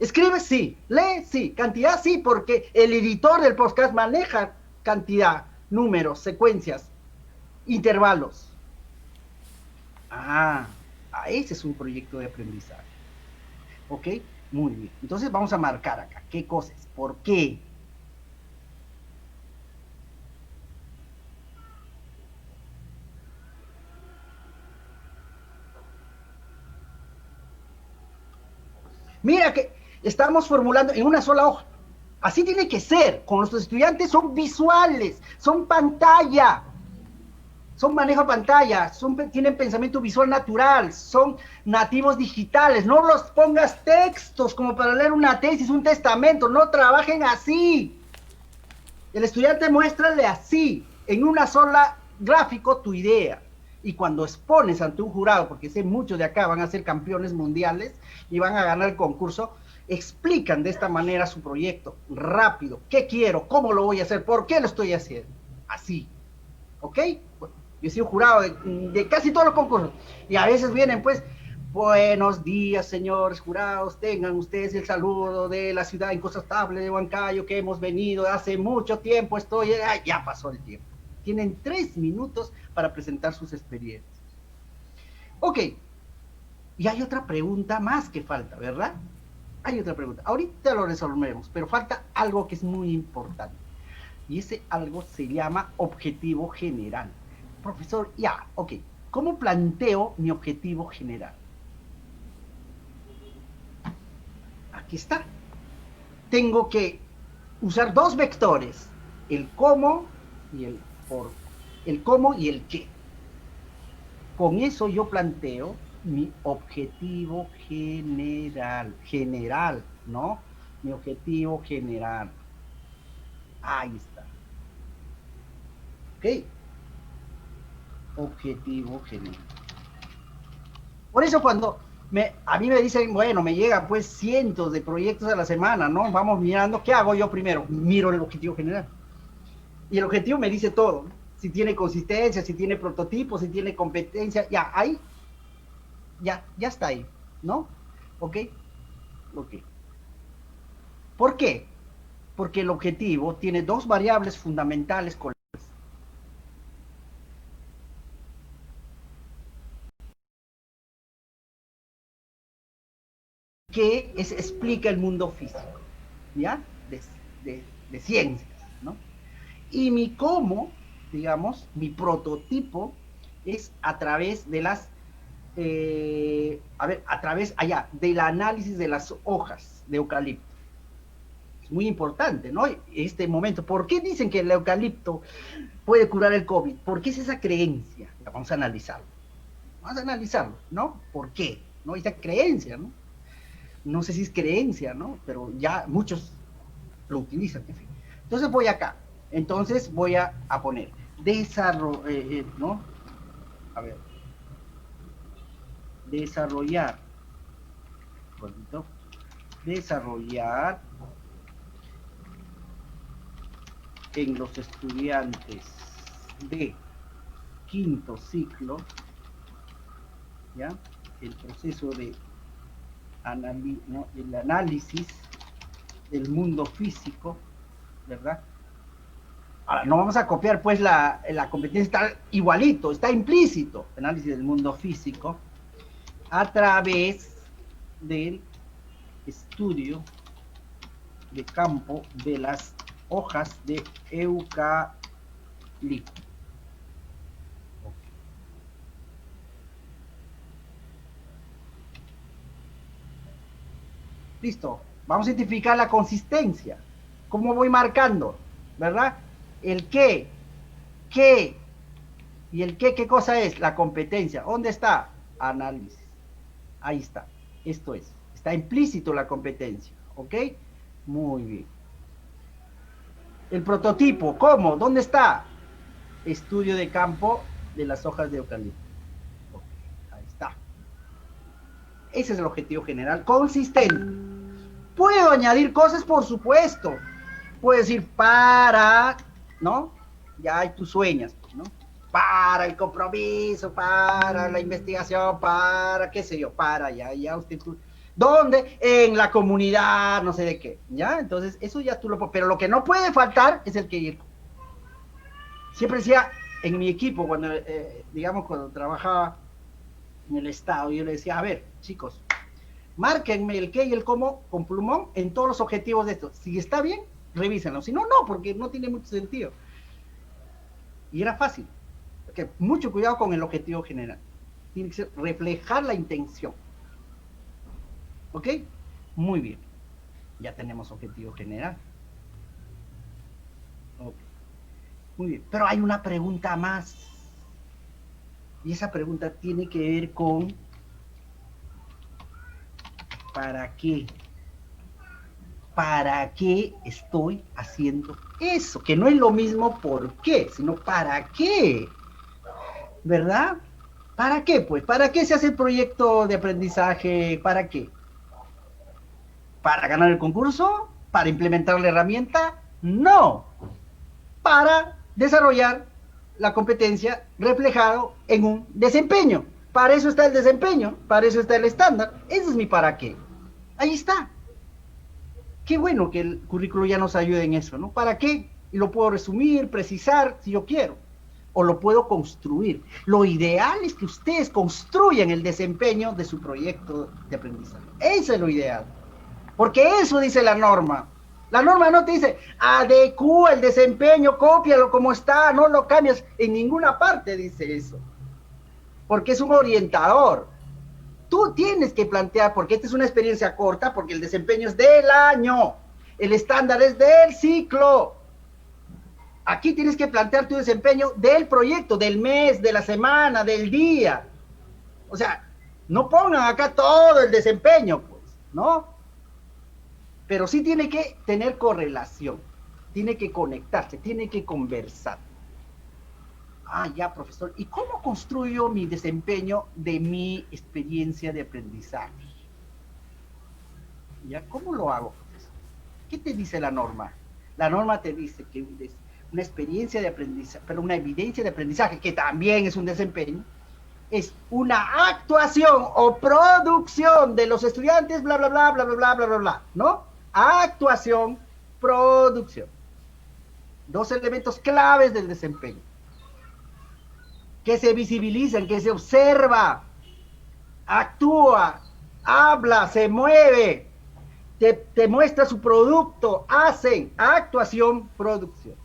Escribe, sí. Lee, sí. Cantidad, sí, porque el editor del podcast maneja cantidad, números, secuencias, intervalos. Ah, ese es un proyecto de aprendizaje. ¿Ok? Muy bien. Entonces vamos a marcar acá. ¿Qué cosas? ¿Por qué? Mira que estamos formulando en una sola hoja. Así tiene que ser. Con nuestros estudiantes son visuales, son pantalla, son manejo pantalla, tienen pensamiento visual natural, son nativos digitales. No los pongas textos como para leer una tesis, un testamento. No trabajen así. El estudiante muéstrale así, en una sola gráfico, tu idea. Y cuando expones ante un jurado, porque sé muchos de acá van a ser campeones mundiales y van a ganar el concurso, explican de esta manera su proyecto, rápido, qué quiero, cómo lo voy a hacer, por qué lo estoy haciendo. Así, ¿ok? Bueno, yo he sido jurado de casi todos los concursos. Y a veces vienen, pues, buenos días, señores jurados, tengan ustedes el saludo de la ciudad incontrastable de Huancayo, que hemos venido hace mucho tiempo, ya pasó el tiempo. Tienen 3 minutos para presentar sus experiencias. Ok, y hay otra pregunta más que falta, ¿verdad? Hay otra pregunta. Ahorita lo resolvemos, pero falta algo que es muy importante. Y ese algo se llama objetivo general. Profesor, ya, ok. ¿Cómo planteo mi objetivo general? Aquí está. Tengo que usar 2 vectores, el cómo y el por, el cómo y el qué. Con eso yo planteo mi objetivo general, ¿no? Mi objetivo general. Ahí está. ¿Ok? Objetivo general. Por eso cuando a mí me dicen, bueno, me llegan pues cientos de proyectos a la semana, ¿no? Vamos mirando, ¿qué hago yo primero? Miro el objetivo general. Y el objetivo me dice todo, ¿no? Si tiene consistencia, si tiene prototipo, si tiene competencia, ya, ahí, ya está ahí, ¿no? ¿Ok? Ok. ¿Por qué? Porque el objetivo tiene 2 variables fundamentales con que explica el mundo físico, ¿ya? De ciencias, ¿no? Y mi cómo, digamos, mi prototipo es a través de las, a través allá, del análisis de las hojas de eucalipto. Es muy importante, ¿no? Este momento, ¿por qué dicen que el eucalipto puede curar el COVID? ¿Por qué es esa creencia? Vamos a analizarlo. Vamos a analizarlo, ¿no? ¿Por qué? ¿No? Esa creencia, ¿no? No sé si es creencia, ¿no? Pero ya muchos lo utilizan, en fin. Entonces voy acá. Entonces voy a poner desarrollo, ¿no? A ver. Desarrollar. Bonito. Desarrollar en los estudiantes de quinto ciclo, ¿ya? El proceso de ¿no? El análisis del mundo físico, ¿verdad? Ahora, no vamos a copiar, pues la competencia está igualito, está implícito, análisis del mundo físico, a través del estudio de campo de las hojas de eucalipto. Listo, vamos a identificar la consistencia. ¿Cómo voy marcando? ¿Verdad? El qué, y el qué cosa es? La competencia. ¿Dónde está? Análisis. Ahí está. Esto es. Está implícito la competencia. ¿Ok? Muy bien. El prototipo, ¿cómo? ¿Dónde está? Estudio de campo de las hojas de eucalipto. Ok, ahí está. Ese es el objetivo general, consistente. ¿Puedo añadir cosas? Por supuesto. Puedo decir para, ¿no? Ya hay tus sueños, ¿no? Para el compromiso, para la investigación, para qué sé yo, para ya usted. ¿Dónde? En la comunidad, no sé de qué, ¿ya? Entonces, eso ya tú lo... Pero lo que no puede faltar es el que ir. Siempre decía en mi equipo, cuando, digamos, cuando trabajaba en el Estado, yo le decía, a ver, chicos, márquenme el qué y el cómo con plumón en todos los objetivos de esto. Si está bien, revísenlo. Si no, no, porque no tiene mucho sentido. Y era fácil. Porque mucho cuidado con el objetivo general. Tiene que ser reflejar la intención. ¿Ok? Muy bien. Ya tenemos objetivo general. Ok. Muy bien. Pero hay una pregunta más. Y esa pregunta tiene que ver con ¿para qué? ¿Para qué estoy haciendo eso? Que no es lo mismo por qué, sino ¿para qué? ¿Verdad? ¿Para qué? Pues, ¿para qué se hace el proyecto de aprendizaje? ¿Para qué? ¿Para ganar el concurso? ¿Para implementar la herramienta? No. Para desarrollar la competencia reflejado en un desempeño. Para eso está el desempeño, para eso está el estándar. Ese es mi para qué. Ahí está. Qué bueno que el currículo ya nos ayude en eso, ¿no? ¿Para qué? Y lo puedo resumir, precisar, si yo quiero. O lo puedo construir. Lo ideal es que ustedes construyan el desempeño de su proyecto de aprendizaje. Eso es lo ideal. Porque eso dice la norma. La norma no te dice, adecúa el desempeño, cópialo como está, no lo cambias. En ninguna parte dice eso. Porque es un orientador. Tú tienes que plantear, porque esta es una experiencia corta, porque el desempeño es del año, el estándar es del ciclo. Aquí tienes que plantear tu desempeño del proyecto, del mes, de la semana, del día. O sea, no pongan acá todo el desempeño, pues, ¿no? Pero sí tiene que tener correlación, tiene que conectarse, tiene que conversar. Ah, ya, profesor. ¿Y cómo construyo mi desempeño de mi experiencia de aprendizaje? ¿Ya? ¿Cómo lo hago, profesor? ¿Qué te dice la norma? La norma te dice que una experiencia de aprendizaje, pero una evidencia de aprendizaje, que también es un desempeño, es una actuación o producción de los estudiantes, bla, bla, bla, bla, bla, bla, bla, bla, bla, ¿no? Actuación, producción. Dos elementos claves del desempeño. Que se visibilizan, que se observa, actúa, habla, se mueve, te muestra su producto, hacen actuación, producción.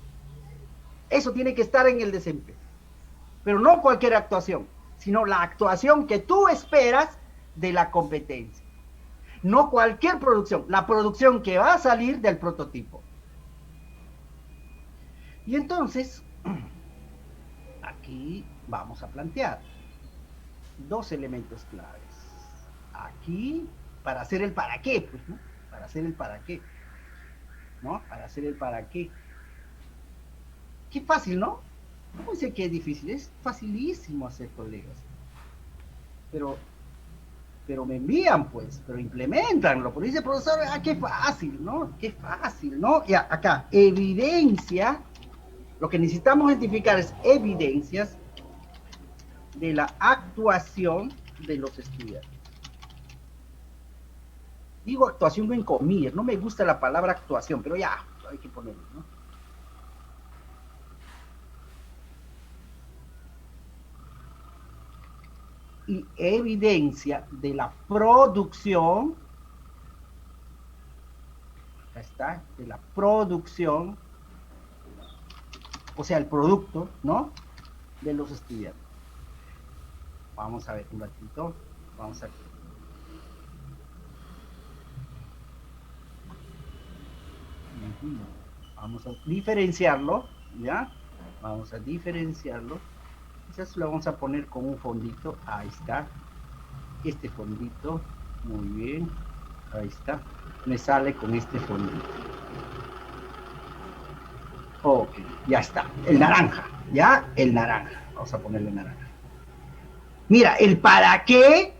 Eso tiene que estar en el desempeño. Pero no cualquier actuación, sino la actuación que tú esperas de la competencia. No cualquier producción, la producción que va a salir del prototipo. Y entonces, aquí vamos a plantear dos elementos claves. Aquí, para hacer el para qué, pues, ¿no? Para hacer el para qué, ¿no? Para hacer el para qué. Qué fácil, ¿no? ¿Cómo dice que es difícil? Es facilísimo hacer, colegas. Pero me envían, pues, pero implementanlo. Porque dice el profesor, ah, qué fácil, ¿no? Qué fácil, ¿no? Y acá, evidencia, lo que necesitamos identificar es evidencias de la actuación de los estudiantes. Digo actuación en comillas, no me gusta la palabra actuación, pero ya, hay que ponerlo, ¿no? Y evidencia de la producción, acá está, de la producción, o sea, el producto, ¿no? De los estudiantes. Vamos a ver un ratito, vamos a... Vamos a diferenciarlo, ¿ya? Vamos a diferenciarlo. Quizás lo vamos a poner con un fondito. Ahí está. Este fondito. Muy bien. Ahí está. Me sale con este fondito. Ok, ya está. El naranja, ¿ya? El naranja. Vamos a ponerle naranja. Mira, el para qué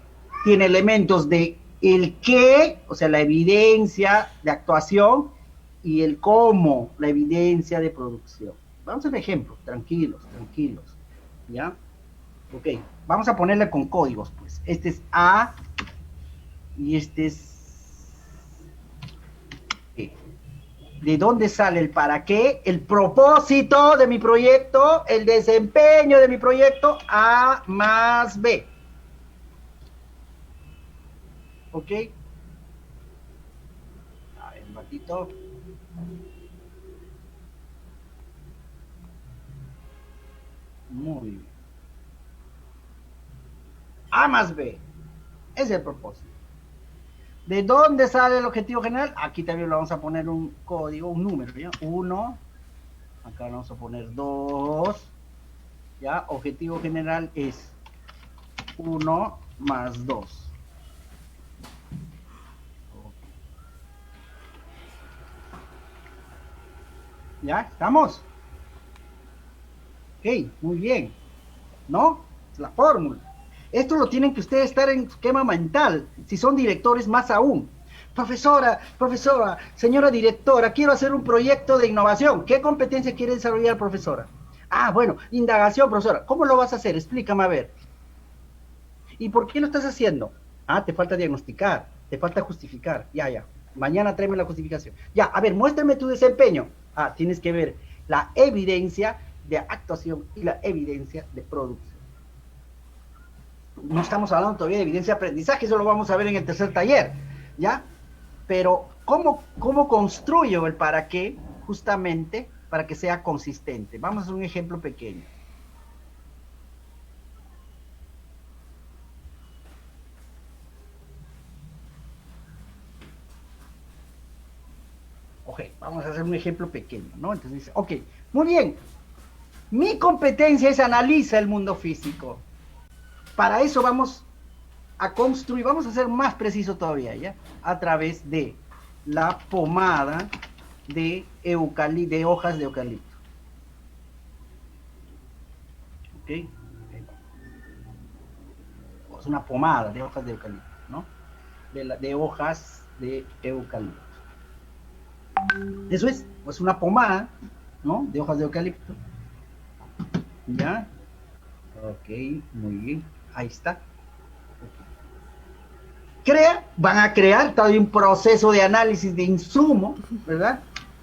tiene elementos de el qué, o sea, la evidencia de actuación, y el cómo, la evidencia de producción. Vamos a un ejemplo, tranquilos, tranquilos, ¿ya? Ok, vamos a ponerle con códigos, pues. Este es A y este es B. ¿De dónde sale el para qué? El propósito de mi proyecto, el desempeño de mi proyecto, A más B. ¿Ok? A ver, un ratito. Muy bien. A más B. Es el propósito. ¿De dónde sale el objetivo general? Aquí también le vamos a poner un código, un número, ¿ya? 1, acá vamos a poner 2, ¿ya? Objetivo general es 1 más 2. ¿Ya? ¿Estamos? Ok, muy bien. ¿No? Es la fórmula. Esto lo tienen que ustedes estar en esquema mental. Si son directores, más aún. Profesora, profesora, señora directora, quiero hacer un proyecto de innovación. ¿Qué competencia quiere desarrollar, profesora? Ah, bueno, indagación, profesora. ¿Cómo lo vas a hacer? Explícame a ver. ¿Y por qué lo estás haciendo? Ah, te falta diagnosticar, te falta justificar. Ya, ya. Mañana tráeme la justificación. Ya, a ver, muéstrame tu desempeño. Ah, tienes que ver la evidencia de actuación y la evidencia de producción. No estamos hablando todavía de evidencia de aprendizaje, eso lo vamos a ver en el tercer taller, ¿ya? Pero, ¿cómo construyo el para qué? Justamente para que sea consistente. Vamos a hacer un ejemplo pequeño. Ok, vamos a hacer un ejemplo pequeño, ¿no? Entonces dice, ok, muy bien, mi competencia es analizar el mundo físico. Para eso vamos a construir, vamos a ser más preciso todavía, ¿ya? A través de la pomada de hojas de eucalipto. ¿Ok? Es una pomada de hojas de eucalipto, ¿no? De hojas de eucalipto. Eso es una pomada, ¿no? De hojas de eucalipto. ¿Ya? Ok, muy bien. Ahí está. Van a crear todavía un proceso de análisis de insumo, ¿verdad?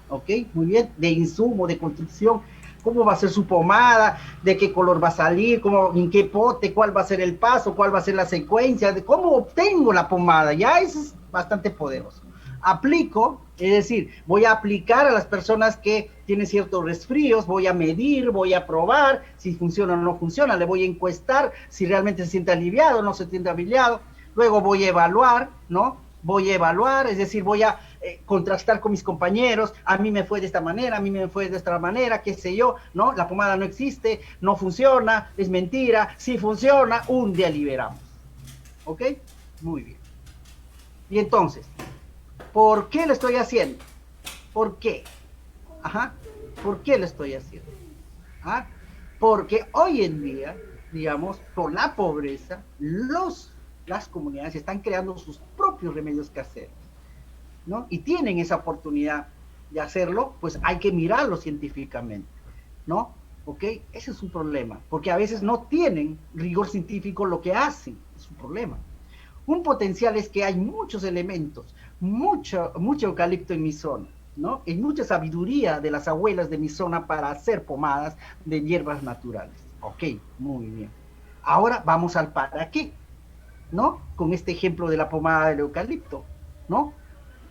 Ok, muy bien, de insumo, de construcción, cómo va a ser su pomada, de qué color va a salir, en qué pote, cuál va a ser el paso, cuál va a ser la secuencia, de cómo obtengo la pomada, ya eso es bastante poderoso. Aplico, es decir, voy a aplicar a las personas que tienen ciertos resfríos, voy a medir, voy a probar si funciona o no funciona, le voy a encuestar si realmente se siente aliviado o no se siente aliviado. Luego voy a evaluar, ¿no? Voy a evaluar, es decir, voy a contrastar con mis compañeros, a mí me fue de esta manera, a mí me fue de esta manera, qué sé yo, ¿no? La pomada no existe, no funciona, es mentira, sí funciona, un día liberamos. ¿Ok? Muy bien. Y entonces, ¿por qué lo estoy haciendo? ¿Por qué? Ajá. ¿Por qué lo estoy haciendo? ¿Ah? Porque hoy en día, digamos, con la pobreza, las comunidades están creando sus propios remedios caseros, ¿no? Y tienen esa oportunidad de hacerlo, pues hay que mirarlo científicamente, ¿no? ¿Ok? Ese es un problema, porque a veces no tienen rigor científico lo que hacen, es un problema. Un potencial es que hay muchos elementos, mucho eucalipto en mi zona, ¿no? Hay mucha sabiduría de las abuelas de mi zona para hacer pomadas de hierbas naturales. Ok, muy bien. Ahora vamos al para qué, ¿no? Con este ejemplo de la pomada del eucalipto, ¿no?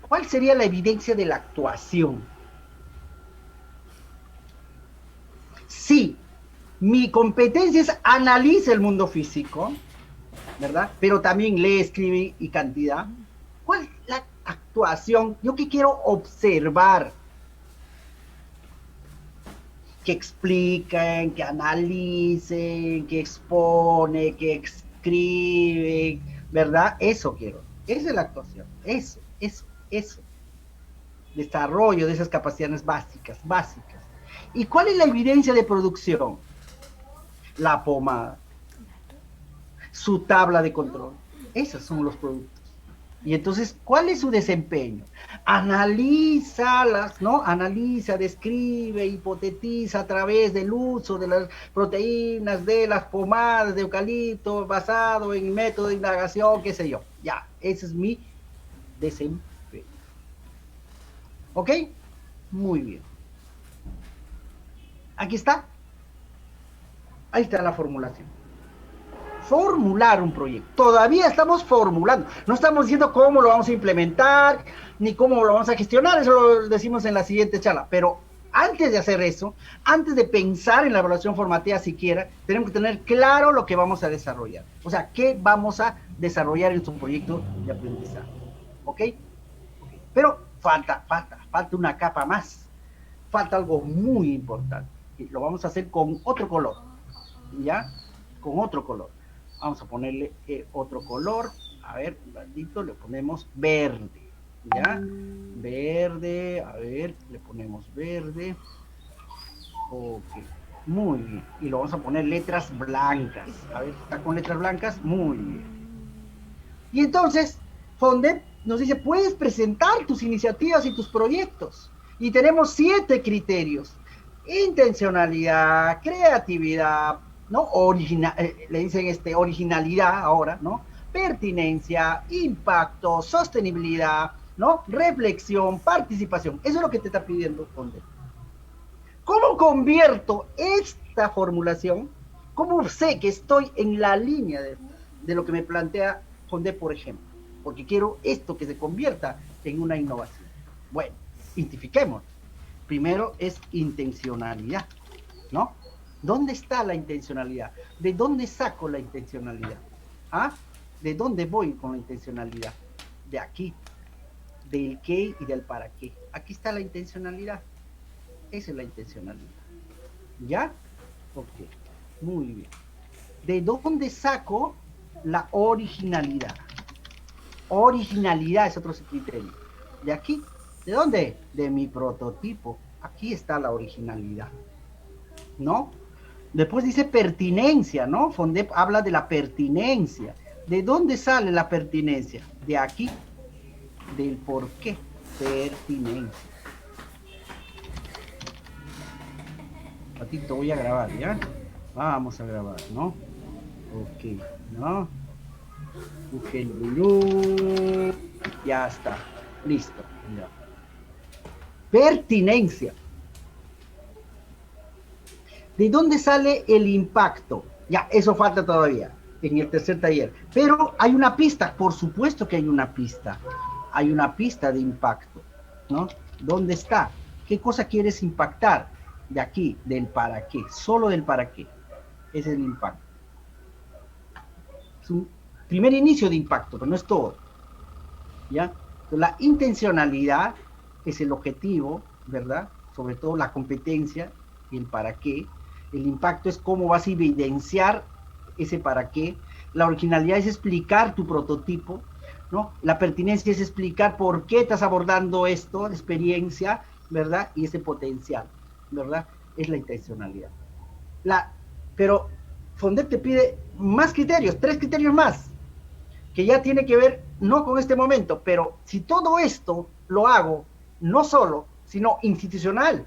¿Cuál sería la evidencia de la actuación? Sí, mi competencia es analizar el mundo físico, ¿verdad? Pero también lee, escribe y cantidad. ¿Cuál es la actuación? Yo que quiero observar, que expliquen, que analicen, que expone, que escriben, ¿verdad? Eso quiero. Esa es la actuación. Eso. Desarrollo de esas capacidades básicas. ¿Y cuál es la evidencia de producción? La pomada, su tabla de control. Esos son los productos. Y entonces, ¿cuál es su desempeño? Analízalas, ¿no? Analiza, describe, hipotetiza a través del uso de las proteínas de las pomadas de eucalipto basado en método de indagación, qué sé yo. Ya, ese es mi desempeño. ¿Ok? Muy bien. Aquí está. Ahí está la formulación. Formular un proyecto. Todavía estamos formulando. No estamos diciendo cómo lo vamos a implementar, ni cómo lo vamos a gestionar. Eso lo decimos en la siguiente charla. Pero antes de hacer eso, antes de pensar en la evaluación formativa siquiera, tenemos que tener claro lo que vamos a desarrollar. O sea, qué vamos a desarrollar en su proyecto de aprendizaje. ¿Ok? Pero falta una capa más. Falta algo muy importante. Y lo vamos a hacer con otro color. ¿Ya? Con otro color. Vamos a ponerle otro color. A ver, un ratito, le ponemos verde. ¿Ya? Verde, a ver, le ponemos verde. Ok, muy bien. Y lo vamos a poner letras blancas. A ver, ¿está con letras blancas? Muy bien. Y entonces, FONDEP nos dice, puedes presentar tus iniciativas y tus proyectos. Y tenemos 7 criterios. Intencionalidad, creatividad, ¿no? Le dicen originalidad ahora, ¿no? Pertinencia, impacto, sostenibilidad, ¿no? Reflexión, participación. Eso es lo que te está pidiendo FONDEP. ¿Cómo convierto esta formulación? ¿Cómo sé que estoy en la línea de lo que me plantea FONDEP, por ejemplo? Porque quiero esto que se convierta en una innovación. Bueno, identifiquemos. Primero es intencionalidad, ¿no? ¿Dónde está la intencionalidad? ¿De dónde saco la intencionalidad? ¿Ah? ¿De dónde voy con la intencionalidad? De aquí, del qué y del para qué. Aquí está la intencionalidad. Esa es la intencionalidad. ¿Ya? Ok, muy bien. ¿De dónde saco la originalidad? Originalidad es otro criterio. ¿De aquí? ¿De dónde? De mi prototipo. Aquí está la originalidad. ¿No? Después dice pertinencia, ¿no? FONDEP habla de la pertinencia. ¿De dónde sale la pertinencia? De aquí. Del por qué. Pertinencia. Patito, voy a grabar, ¿ya? Vamos a grabar, ¿no? Ok, ¿no? Ya está. Listo. Ya. Pertinencia. ¿De dónde sale el impacto? Ya, eso falta todavía en el tercer taller. Pero hay una pista, por supuesto que hay una pista. Hay una pista de impacto, ¿no? ¿Dónde está? ¿Qué cosa quieres impactar? De aquí, del para qué, solo del para qué. Ese es el impacto. Es un primer inicio de impacto, pero no es todo. ¿Ya? Entonces, la intencionalidad es el objetivo, ¿verdad? Sobre todo la competencia y el para qué. El impacto es cómo vas a evidenciar ese para qué. La originalidad es explicar tu prototipo, ¿no? La pertinencia es explicar por qué estás abordando esto, experiencia, ¿verdad? Y ese potencial, ¿verdad? Es la intencionalidad. Pero FONDEP te pide más criterios, 3 criterios más, que ya tiene que ver no con este momento, pero si todo esto lo hago no solo, sino institucional,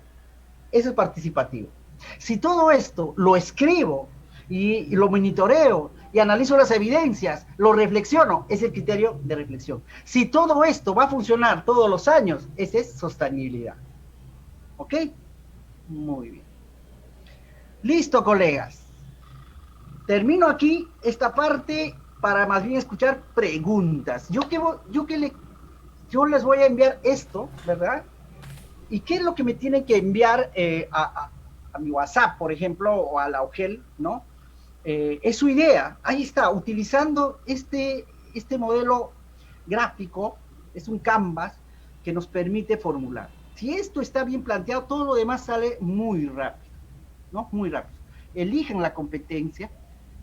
eso es participativo. Si todo esto lo escribo y lo monitoreo y analizo las evidencias, lo reflexiono, es el criterio de reflexión. Si todo esto va a funcionar todos los años, esa es sostenibilidad. ¿Ok? Muy bien. Listo, colegas. Termino aquí esta parte para más bien escuchar preguntas. Yo les voy a enviar esto, ¿verdad? ¿Y qué es lo que me tienen que enviar a mi WhatsApp, por ejemplo, o a la OGEL, ¿no? Es su idea. Ahí está, utilizando este modelo gráfico, es un canvas que nos permite formular. Si esto está bien planteado, todo lo demás sale muy rápido, ¿no? Muy rápido. Eligen la competencia,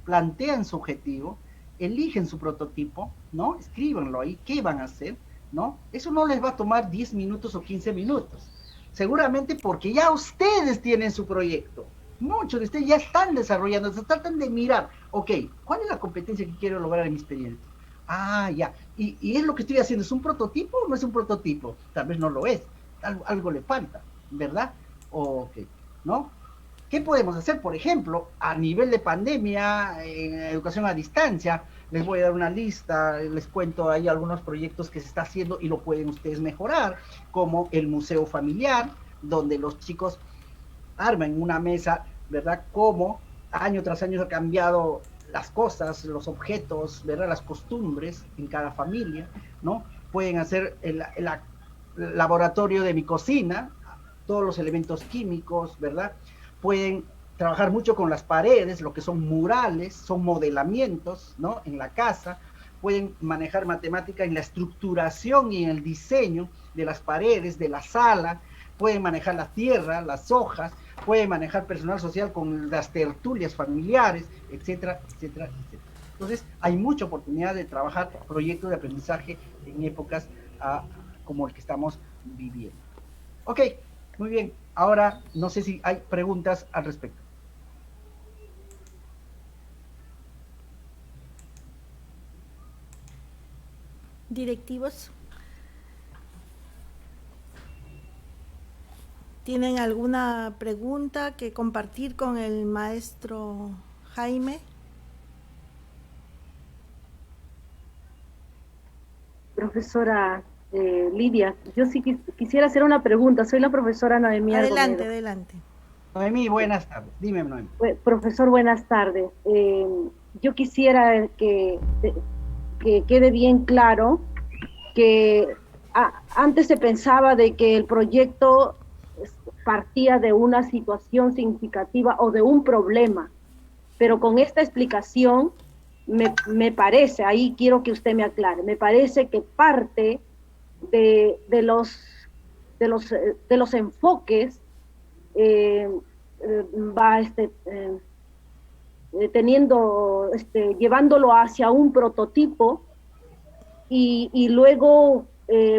plantean su objetivo, eligen su prototipo, ¿no? Escríbanlo ahí, ¿qué van a hacer? ¿No? Eso no les va a tomar 10 minutos o 15 minutos. Seguramente porque ya ustedes tienen su proyecto. Muchos de ustedes ya están desarrollando, se tratan de mirar, ok, ¿cuál es la competencia que quiero lograr en mi experiencia? Ah, ya. ¿Y es lo que estoy haciendo? ¿Es un prototipo o no es un prototipo? Tal vez no lo es. Algo le falta, ¿verdad? Ok, ¿no? ¿Qué podemos hacer? Por ejemplo, a nivel de pandemia, en educación a distancia, les voy a dar una lista, les cuento ahí algunos proyectos que se está haciendo y lo pueden ustedes mejorar, como el museo familiar, donde los chicos arman una mesa, ¿verdad? Cómo año tras año ha cambiado las cosas, los objetos, ¿verdad? Las costumbres en cada familia, ¿no? Pueden hacer el laboratorio de mi cocina, todos los elementos químicos, ¿verdad? Pueden trabajar mucho con las paredes, lo que son murales, son modelamientos, ¿no? En la casa, pueden manejar matemática en la estructuración y en el diseño de las paredes, de la sala, pueden manejar la tierra, las hojas, pueden manejar personal social con las tertulias familiares, etcétera, etcétera, etcétera. Entonces, hay mucha oportunidad de trabajar proyectos de aprendizaje en épocas como el que estamos viviendo. Ok, muy bien. Ahora, no sé si hay preguntas al respecto. Directivos, ¿tienen alguna pregunta que compartir con el maestro Jaime? Profesora Lidia, yo sí quisiera hacer una pregunta. Soy la profesora Noemí Adelante, Argomedo. adelante. Noemí, buenas tardes. Dime, Noemí. Profesor, buenas tardes. Yo quisiera que quede bien claro que antes se pensaba de que el proyecto partía de una situación significativa o de un problema, pero con esta explicación me parece, ahí quiero que usted me aclare, me parece que parte de los enfoques va llevándolo hacia un prototipo y luego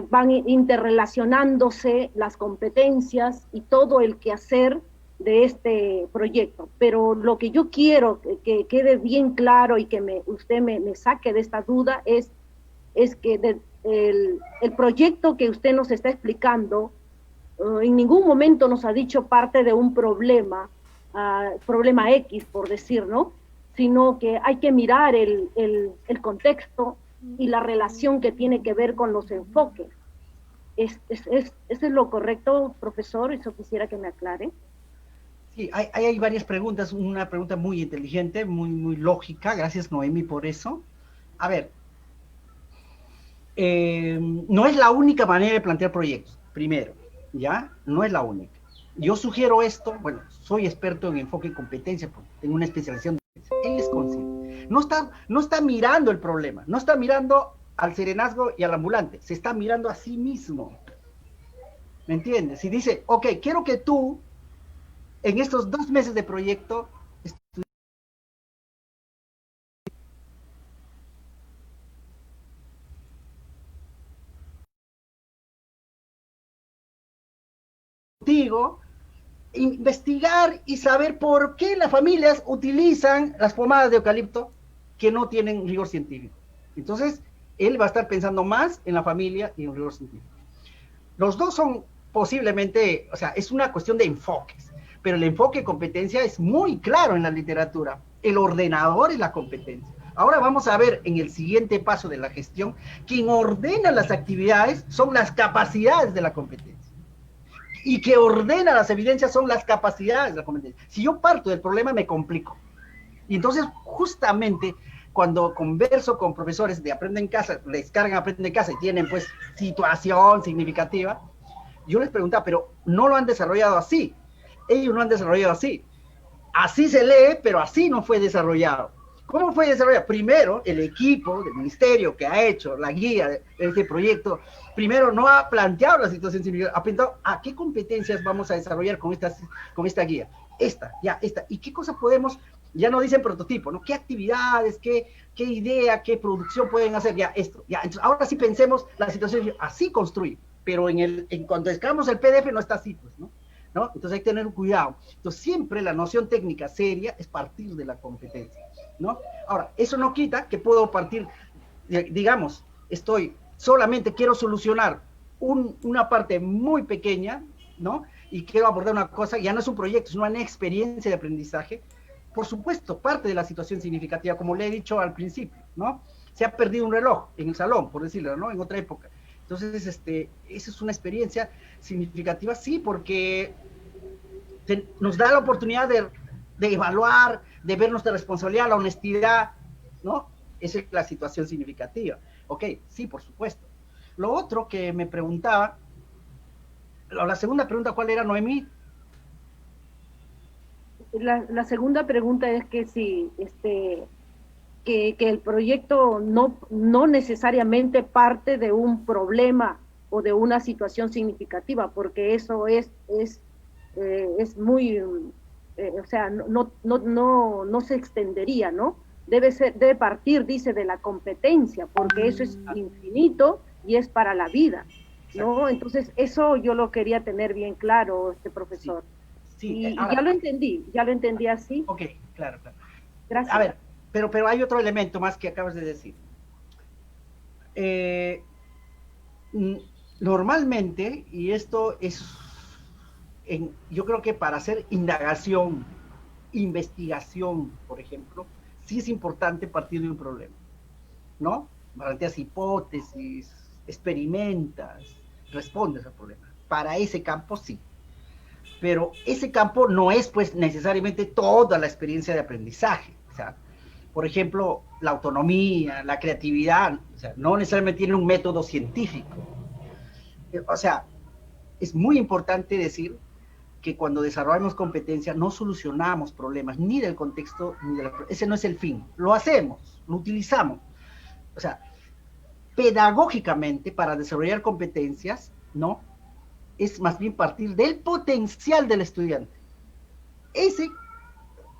van interrelacionándose las competencias y todo el quehacer de este proyecto. Pero lo que yo quiero que quede bien claro y que usted me saque de esta duda es que el proyecto que usted nos está explicando en ningún momento nos ha dicho parte de un problema, problema X, por decir, ¿no? Sino que hay que mirar el contexto y la relación que tiene que ver con los enfoques. ¿Eso es lo correcto, profesor? Eso quisiera que me aclare. Sí, hay varias preguntas. Una pregunta muy inteligente, muy lógica. Gracias, Noemi, por eso. A ver, no es la única manera de plantear proyectos, primero, ¿ya? No es la única. Yo sugiero esto, bueno, soy experto en enfoque y competencia, porque tengo una especialización. Él es consciente. No está mirando el problema, no está mirando al serenazgo y al ambulante, se está mirando a sí mismo. ¿Me entiendes? Y dice, ok, quiero que tú, en estos 2 meses de proyecto, contigo, investigar y saber por qué las familias utilizan las pomadas de eucalipto que no tienen rigor científico. Entonces, él va a estar pensando más en la familia y en el rigor científico. Los dos son posiblemente, o sea, es una cuestión de enfoques, pero el enfoque de competencia es muy claro en la literatura. El ordenador es la competencia. Ahora vamos a ver en el siguiente paso de la gestión, quien ordena las actividades son las capacidades de la competencia. Y que ordena las evidencias son las capacidades de la competencia. Si yo parto del problema, me complico. Y entonces, justamente, cuando converso con profesores de Aprende en Casa, les cargan Aprende en Casa y tienen, pues, situación significativa, yo les preguntaba, pero no lo han desarrollado así. Ellos no han desarrollado así. Así se lee, pero así no fue desarrollado. ¿Cómo fue desarrollado? Primero, el equipo del ministerio que ha hecho la guía de este proyecto, primero no ha planteado la situación significativa, ha planteado a qué competencias vamos a desarrollar con esta guía. Esta. ¿Y qué cosas podemos, ya no dicen prototipo, ¿no? ¿Qué actividades, qué idea, qué producción pueden hacer? Ya, esto. Ya, entonces, ahora sí pensemos la situación, así construir. pero cuando descargamos el PDF no está así, pues, ¿no? Entonces hay que tener cuidado. Entonces siempre la noción técnica seria es partir de la competencia, ¿no? Ahora, eso no quita que puedo partir, digamos, solamente quiero solucionar una parte muy pequeña, ¿no? Y quiero abordar una cosa, ya no es un proyecto, es una experiencia de aprendizaje. Por supuesto, parte de la situación significativa, como le he dicho al principio, ¿no? Se ha perdido un reloj en el salón, por decirlo, ¿no? En otra época. Entonces, esa es una experiencia significativa, sí, porque nos da la oportunidad de evaluar, de ver nuestra responsabilidad, la honestidad, ¿no? Esa es la situación significativa. Ok, sí, por supuesto. Lo otro que me preguntaba, la segunda pregunta, ¿cuál era, Noemí? La segunda pregunta es que si que el proyecto no necesariamente parte de un problema o de una situación significativa, porque eso es muy, o sea, no se extendería, ¿no? Debe partir, dice, de la competencia, porque eso es infinito y es para la vida, ¿no? Entonces, eso yo lo quería tener bien claro, profesor. Sí, y ahora, ya lo entendí así. Ok, claro. Gracias. A ver, pero hay otro elemento más que acabas de decir. Normalmente, y esto es, yo creo que para hacer indagación, investigación, por ejemplo, sí es importante partir de un problema, ¿no? Planteas hipótesis, experimentas, respondes al problema. Para ese campo sí. Pero ese campo no es, pues, necesariamente toda la experiencia de aprendizaje. O sea, por ejemplo, la autonomía, la creatividad, o sea, no necesariamente tiene un método científico. O sea, es muy importante decir que cuando desarrollamos competencia no solucionamos problemas ni del contexto ni de ese no es el fin. Lo hacemos, lo utilizamos. O sea, pedagógicamente para desarrollar competencias, ¿no? Es más bien partir del potencial del estudiante.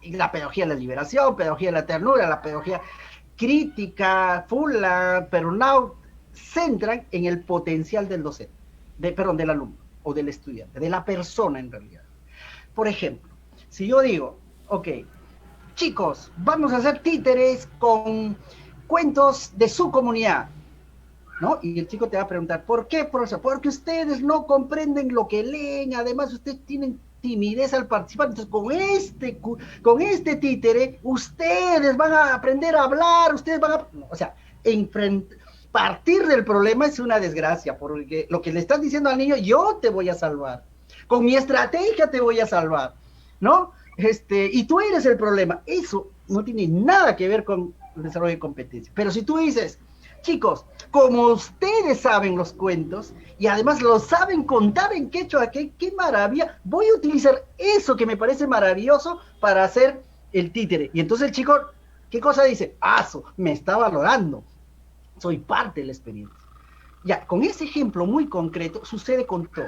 La pedagogía de la liberación, pedagogía de la ternura, la pedagogía crítica, Fuller, Pernoud, centran en el potencial del docente, del alumno o del estudiante, de la persona en realidad. Por ejemplo, si yo digo, ok, chicos, vamos a hacer títeres con cuentos de su comunidad, ¿no? Y el chico te va a preguntar, ¿por qué, profesor? Porque ustedes no comprenden lo que leen, además ustedes tienen timidez al participar, entonces con este títere, ustedes van a aprender a hablar, ustedes van a, o sea, partir del problema es una desgracia, porque lo que le estás diciendo al niño, yo te voy a salvar, con mi estrategia te voy a salvar, ¿no? Y tú eres el problema, eso no tiene nada que ver con el desarrollo de competencia, pero si tú dices, chicos, como ustedes saben los cuentos y además los saben contar en quechua, qué maravilla, voy a utilizar eso que me parece maravilloso para hacer el títere. Y entonces el chico, ¿qué cosa dice? Me está valorando, soy parte de la experiencia. Ya, con ese ejemplo muy concreto sucede con todo.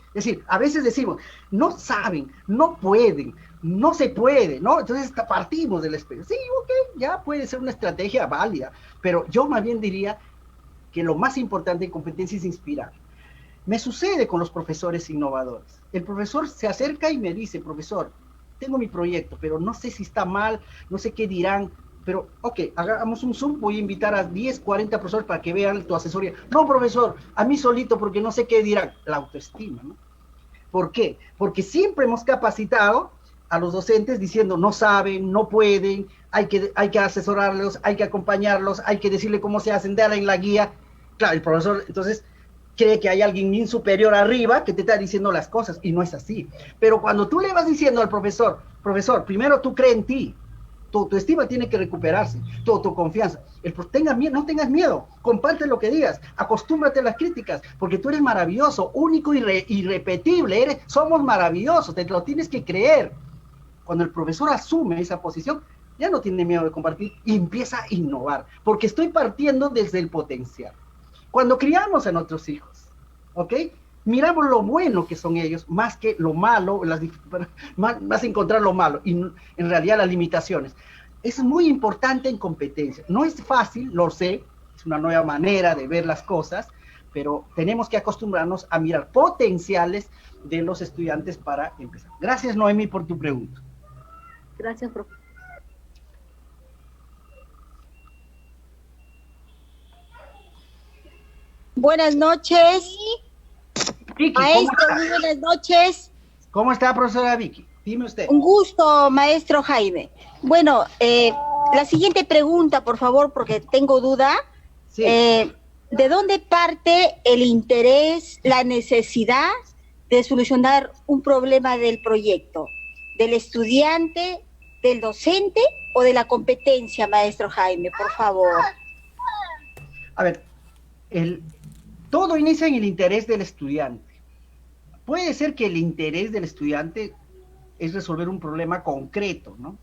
Es decir, a veces decimos, no saben, no pueden, no se puede, ¿no? Entonces partimos de la experiencia. Sí, ok, ya puede ser una estrategia válida, pero yo más bien diría que lo más importante en competencia es inspirar. Me sucede con los profesores innovadores. El profesor se acerca y me dice, profesor, tengo mi proyecto, pero no sé si está mal, no sé qué dirán, pero, ok, hagamos un Zoom, voy a invitar a 10, 40 profesores para que vean tu asesoría. No, profesor, a mí solito, porque no sé qué dirán. La autoestima, ¿no? ¿Por qué? Porque siempre hemos capacitado a los docentes diciendo, no saben, no pueden, hay que asesorarlos, hay que acompañarlos, hay que decirle cómo se hacen, darle en la guía. Claro, el profesor, entonces, cree que hay alguien bien superior arriba que te está diciendo las cosas, y no es así. Pero cuando tú le vas diciendo al profesor, primero tú crees en ti, tu estima tiene que recuperarse, tu confianza. No tengas miedo, comparte lo que digas, acostúmbrate a las críticas, porque tú eres maravilloso, único y irrepetible, somos maravillosos, te lo tienes que creer. Cuando el profesor asume esa posición, ya no tiene miedo de compartir y empieza a innovar, porque estoy partiendo desde el potencial. Cuando criamos a nuestros hijos, ¿ok? Miramos lo bueno que son ellos, más que lo malo, más encontrar lo malo, y en realidad las limitaciones. Es muy importante en competencia. No es fácil, lo sé, es una nueva manera de ver las cosas, pero tenemos que acostumbrarnos a mirar potenciales de los estudiantes para empezar. Gracias, Noemi, por tu pregunta. Gracias, profe. Buenas noches. Vicky, Maestro, muy buenas noches. ¿Cómo está, profesora Vicky? Dime usted. Un gusto, maestro Jaime. Bueno, la siguiente pregunta, por favor, porque tengo duda. Sí. ¿De dónde parte el interés, la necesidad de solucionar un problema del proyecto? ¿Del estudiante, del docente o de la competencia, maestro Jaime? Por favor. A ver, todo inicia en el interés del estudiante. Puede ser que el interés del estudiante es resolver un problema concreto, ¿no?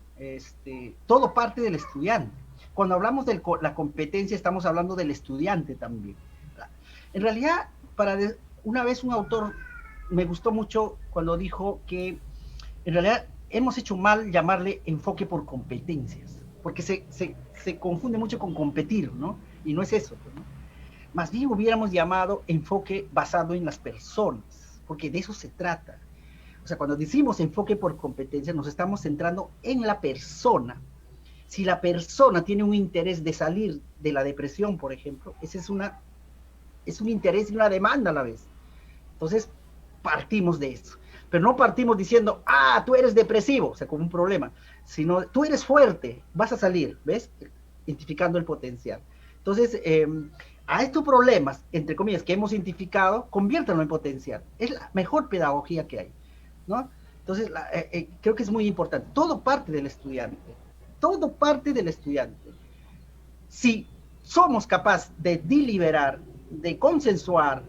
Todo parte del estudiante. Cuando hablamos de la competencia, estamos hablando del estudiante también. En realidad, una vez un autor me gustó mucho cuando dijo que en realidad hemos hecho mal llamarle enfoque por competencias, porque se confunde mucho con competir, ¿no? Y no es eso, ¿no? Más bien hubiéramos llamado enfoque basado en las personas, porque de eso se trata. O sea, cuando decimos enfoque por competencia, nos estamos centrando en la persona. Si la persona tiene un interés de salir de la depresión, por ejemplo, ese es un interés y una demanda a la vez. Entonces, partimos de eso. Pero no partimos diciendo, tú eres depresivo, o sea, como un problema, sino tú eres fuerte, vas a salir, ¿ves? Identificando el potencial. Entonces, a estos problemas, entre comillas, que hemos identificado, conviértanlo en potencial. Es la mejor pedagogía que hay, ¿no? Entonces, creo que es muy importante. Todo parte del estudiante. Todo parte del estudiante. Si somos capaces de deliberar, de consensuar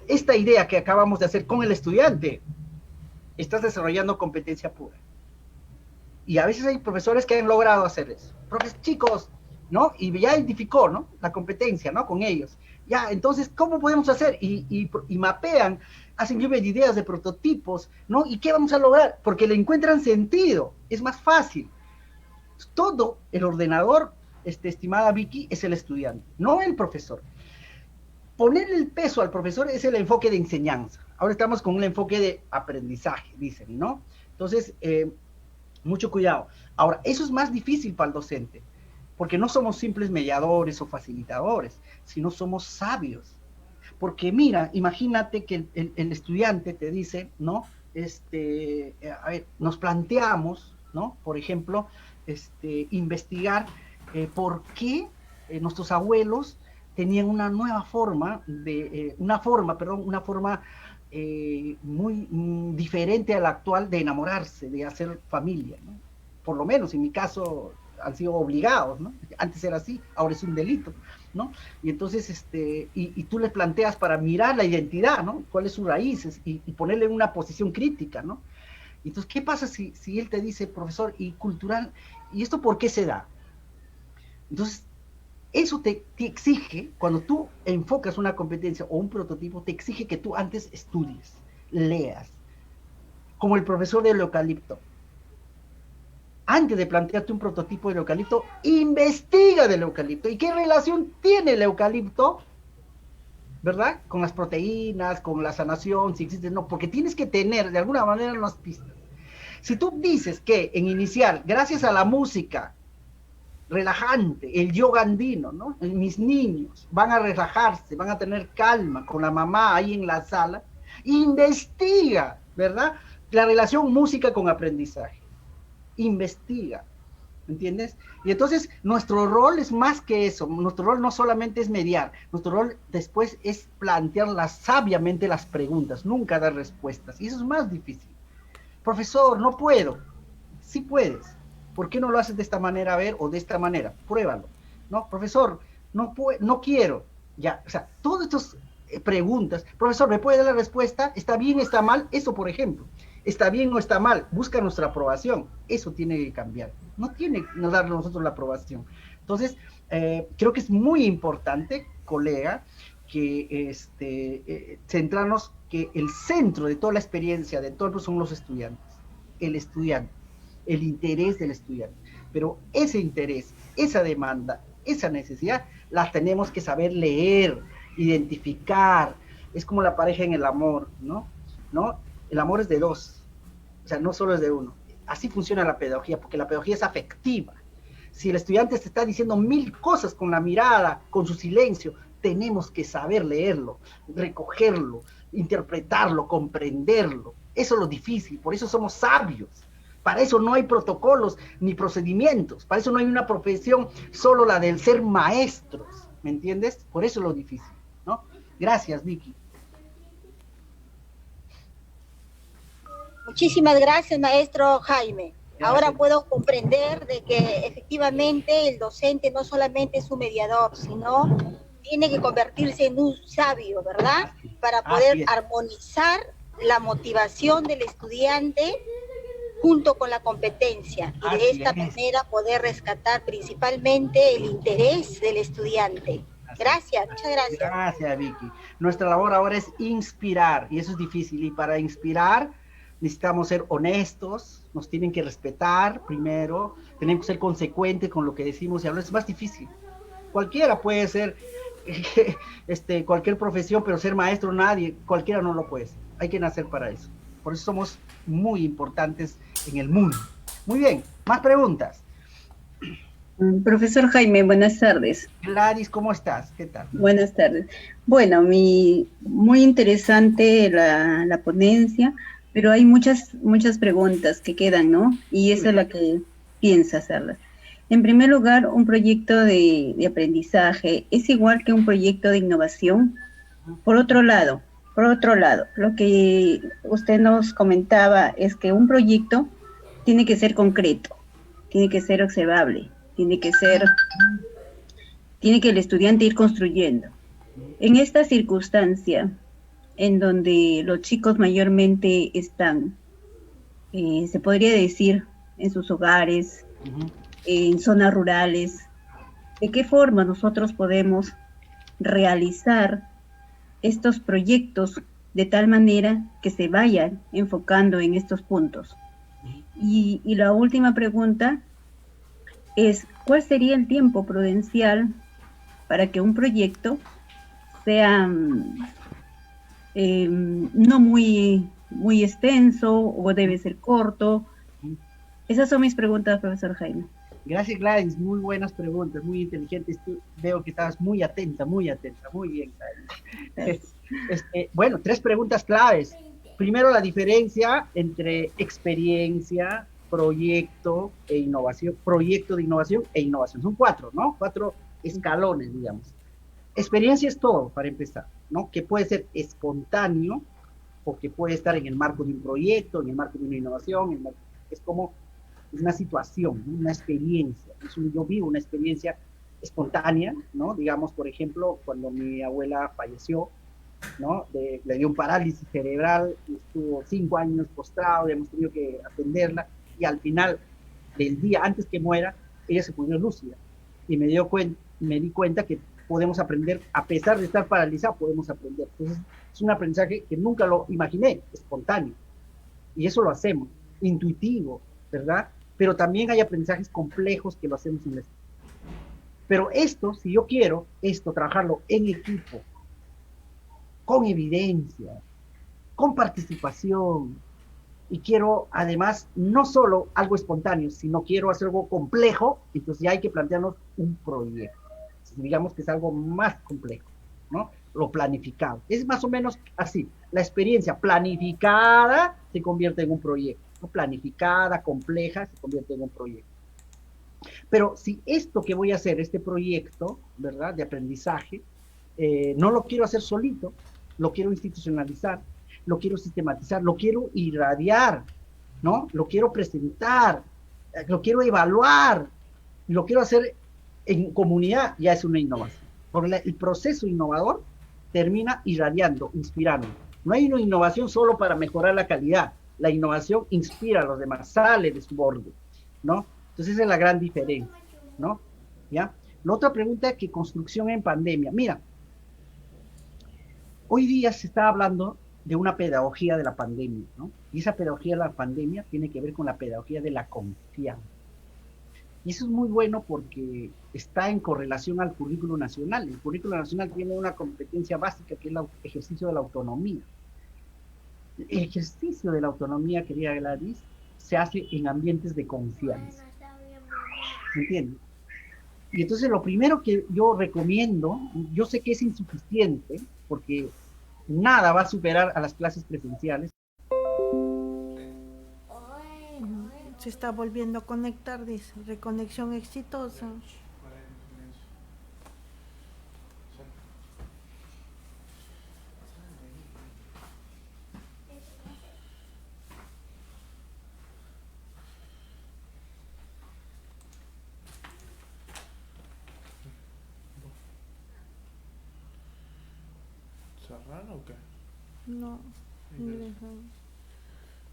esta idea que acabamos de hacer con el estudiante, estás desarrollando competencia pura. Y a veces hay profesores que han logrado hacer eso. Chicos, ¿no? Y ya identificó, ¿no? La competencia, ¿no? Con ellos. Ya, entonces, ¿cómo podemos hacer? Y mapean, hacen lluvia de ideas, de prototipos, ¿no? ¿Y qué vamos a lograr? Porque le encuentran sentido, es más fácil. Todo el ordenador, estimada Vicky, es el estudiante, no el profesor. Ponerle el peso al profesor es el enfoque de enseñanza. Ahora estamos con un enfoque de aprendizaje, dicen, ¿no? Entonces, mucho cuidado. Ahora, eso es más difícil para el docente, porque no somos simples mediadores o facilitadores, sino somos sabios. Porque mira, imagínate que el estudiante te dice, ¿no? A ver, nos planteamos, ¿no? Por ejemplo, investigar por qué nuestros abuelos tenían una forma muy diferente a la actual de enamorarse, de hacer familia, ¿no? Por lo menos en mi caso han sido obligados, ¿no? Antes era así, ahora es un delito, ¿no? Y entonces, y tú le planteas para mirar la identidad, ¿no? ¿Cuáles son sus raíces? Y ponerle en una posición crítica, ¿no? Entonces, ¿qué pasa si él te dice, profesor, y cultural, ¿y esto por qué se da? Entonces, eso te exige, cuando tú enfocas una competencia o un prototipo, te exige que tú antes estudies, leas, como el profesor del eucalipto. Antes de plantearte un prototipo del eucalipto, investiga del eucalipto. ¿Y qué relación tiene el eucalipto, verdad? Con las proteínas, con la sanación, si existe, no, porque tienes que tener de alguna manera unas pistas. Si tú dices que en inicial, gracias a la música relajante, el yoga andino, ¿no? Mis niños van a relajarse, van a tener calma con la mamá ahí en la sala, investiga, ¿verdad? La relación música con aprendizaje. Investiga, ¿entiendes? Y entonces nuestro rol es más que eso. Nuestro rol no solamente es mediar, nuestro rol después es plantear sabiamente las preguntas, nunca dar respuestas, y eso es más difícil. Profesor, no puedo. Sí puedes. ¿Por qué no lo haces de esta manera, a ver, o de esta manera? Pruébalo. No, profesor, no quiero. Ya, o sea, todas estas preguntas, profesor, ¿me puede dar la respuesta? ¿Está bien, está mal? Eso, por ejemplo. ¿Está bien o está mal? Busca nuestra aprobación. Eso tiene que cambiar. No tiene que darle a nosotros la aprobación. Entonces, creo que es muy importante, colega, que centrarnos que el centro de toda la experiencia de todos son los estudiantes. El estudiante, el interés del estudiante. Pero ese interés, esa demanda, esa necesidad, las tenemos que saber leer identificar. Es como la pareja en el amor, ¿no? ¿No? El amor es de dos, o sea, no solo es de uno. Así funciona la pedagogía, porque la pedagogía es afectiva. Si el estudiante te está diciendo 1000 cosas con la mirada, con su silencio, tenemos que saber leerlo, recogerlo, interpretarlo, comprenderlo. Eso es lo difícil, por eso somos sabios. Para eso no hay protocolos ni procedimientos, para eso no hay una profesión, solo la del ser maestros, ¿me entiendes? Por eso es lo difícil, ¿no? Gracias, Vicky. Muchísimas gracias, maestro Jaime. Gracias. Ahora puedo comprender de que efectivamente el docente no solamente es un mediador, sino tiene que convertirse en un sabio, ¿verdad? Para poder armonizar la motivación del estudiante junto con la competencia y de esta manera poder rescatar principalmente el interés del estudiante. Gracias, muchas gracias. Gracias, Vicky. Nuestra labor ahora es inspirar, y eso es difícil, y para inspirar necesitamos ser honestos, nos tienen que respetar primero, tenemos que ser consecuentes con lo que decimos y hablamos. Es más difícil. Cualquiera puede ser cualquier profesión, pero ser maestro nadie, cualquiera no lo puede ser. Hay que nacer para eso. Por eso somos muy importantes en el mundo. Muy bien, más preguntas. Profesor Jaime, buenas tardes. Gladys, ¿cómo estás? ¿Qué tal? Buenas tardes. Bueno, muy interesante la ponencia, pero hay muchas preguntas que quedan, ¿no? Y esa es la que pienso hacerlas. En primer lugar, un proyecto de aprendizaje es igual que un proyecto de innovación. Por otro lado, lo que usted nos comentaba es que un proyecto tiene que ser concreto, tiene que ser observable, tiene que el estudiante ir construyendo. En esta circunstancia, en donde los chicos mayormente están, se podría decir, en sus hogares, en zonas rurales, ¿de qué forma nosotros podemos realizar estos proyectos de tal manera que se vayan enfocando en estos puntos? Y la última pregunta es, ¿cuál sería el tiempo prudencial para que un proyecto sea no muy extenso o debe ser corto? Esas son mis preguntas, profesor Jaime. Gracias, Gladys, muy buenas preguntas, muy inteligentes. Veo que estabas muy atenta, muy bien, Gladys. Bueno, 3 preguntas claves. Primero, la diferencia entre experiencia, proyecto e innovación, proyecto de innovación e innovación. Son 4, ¿no? 4 escalones, digamos. Experiencia es todo, para empezar, ¿no? Que puede ser espontáneo o que puede estar en el marco de un proyecto, en el marco de una innovación, es como una situación, una experiencia. Yo vivo una experiencia espontánea, ¿no? Digamos, por ejemplo, cuando mi abuela falleció, ¿no? Le dio un parálisis cerebral, estuvo 5 años postrado, y hemos tenido que atenderla, y al final del día, antes que muera, ella se puso lúcida, y me di cuenta que podemos aprender, a pesar de estar paralizada, podemos aprender. Entonces, es un aprendizaje que nunca lo imaginé, espontáneo, y eso lo hacemos, intuitivo, ¿verdad? Pero también hay aprendizajes complejos que lo hacemos en la escuela. Pero si yo quiero trabajarlo en equipo, con evidencia, con participación, y quiero además no solo algo espontáneo, sino quiero hacer algo complejo, entonces ya hay que plantearnos un proyecto. Digamos que es algo más complejo, ¿no? Lo planificado. Es más o menos así. La experiencia planificada se convierte en un proyecto, ¿no? Planificada, compleja, se convierte en un proyecto. Pero si esto que voy a hacer, este proyecto, ¿verdad?, de aprendizaje, no lo quiero hacer solito, lo quiero institucionalizar, lo quiero sistematizar, lo quiero irradiar, ¿no? Lo quiero presentar, lo quiero evaluar, lo quiero hacer en comunidad, ya es una innovación. Porque el proceso innovador termina irradiando, inspirando. No hay una innovación solo para mejorar la calidad. La innovación inspira a los demás, sale de su borde, ¿no? Entonces esa es la gran diferencia, ¿no? ¿Ya? La otra pregunta es que construcción en pandemia. Mira, hoy día se está hablando de una pedagogía de la pandemia, ¿no? Y esa pedagogía de la pandemia tiene que ver con la pedagogía de la confianza. Y eso es muy bueno porque está en correlación al currículo nacional. El currículo nacional tiene una competencia básica que es el ejercicio de la autonomía. El ejercicio de la autonomía, querida Gladys, se hace en ambientes de confianza. ¿Me entiendes? Y entonces lo primero que yo recomiendo, yo sé que es insuficiente, porque nada va a superar a las clases presenciales. Se está volviendo a conectar, dice. Reconexión exitosa. ¿Cerrar o qué? No,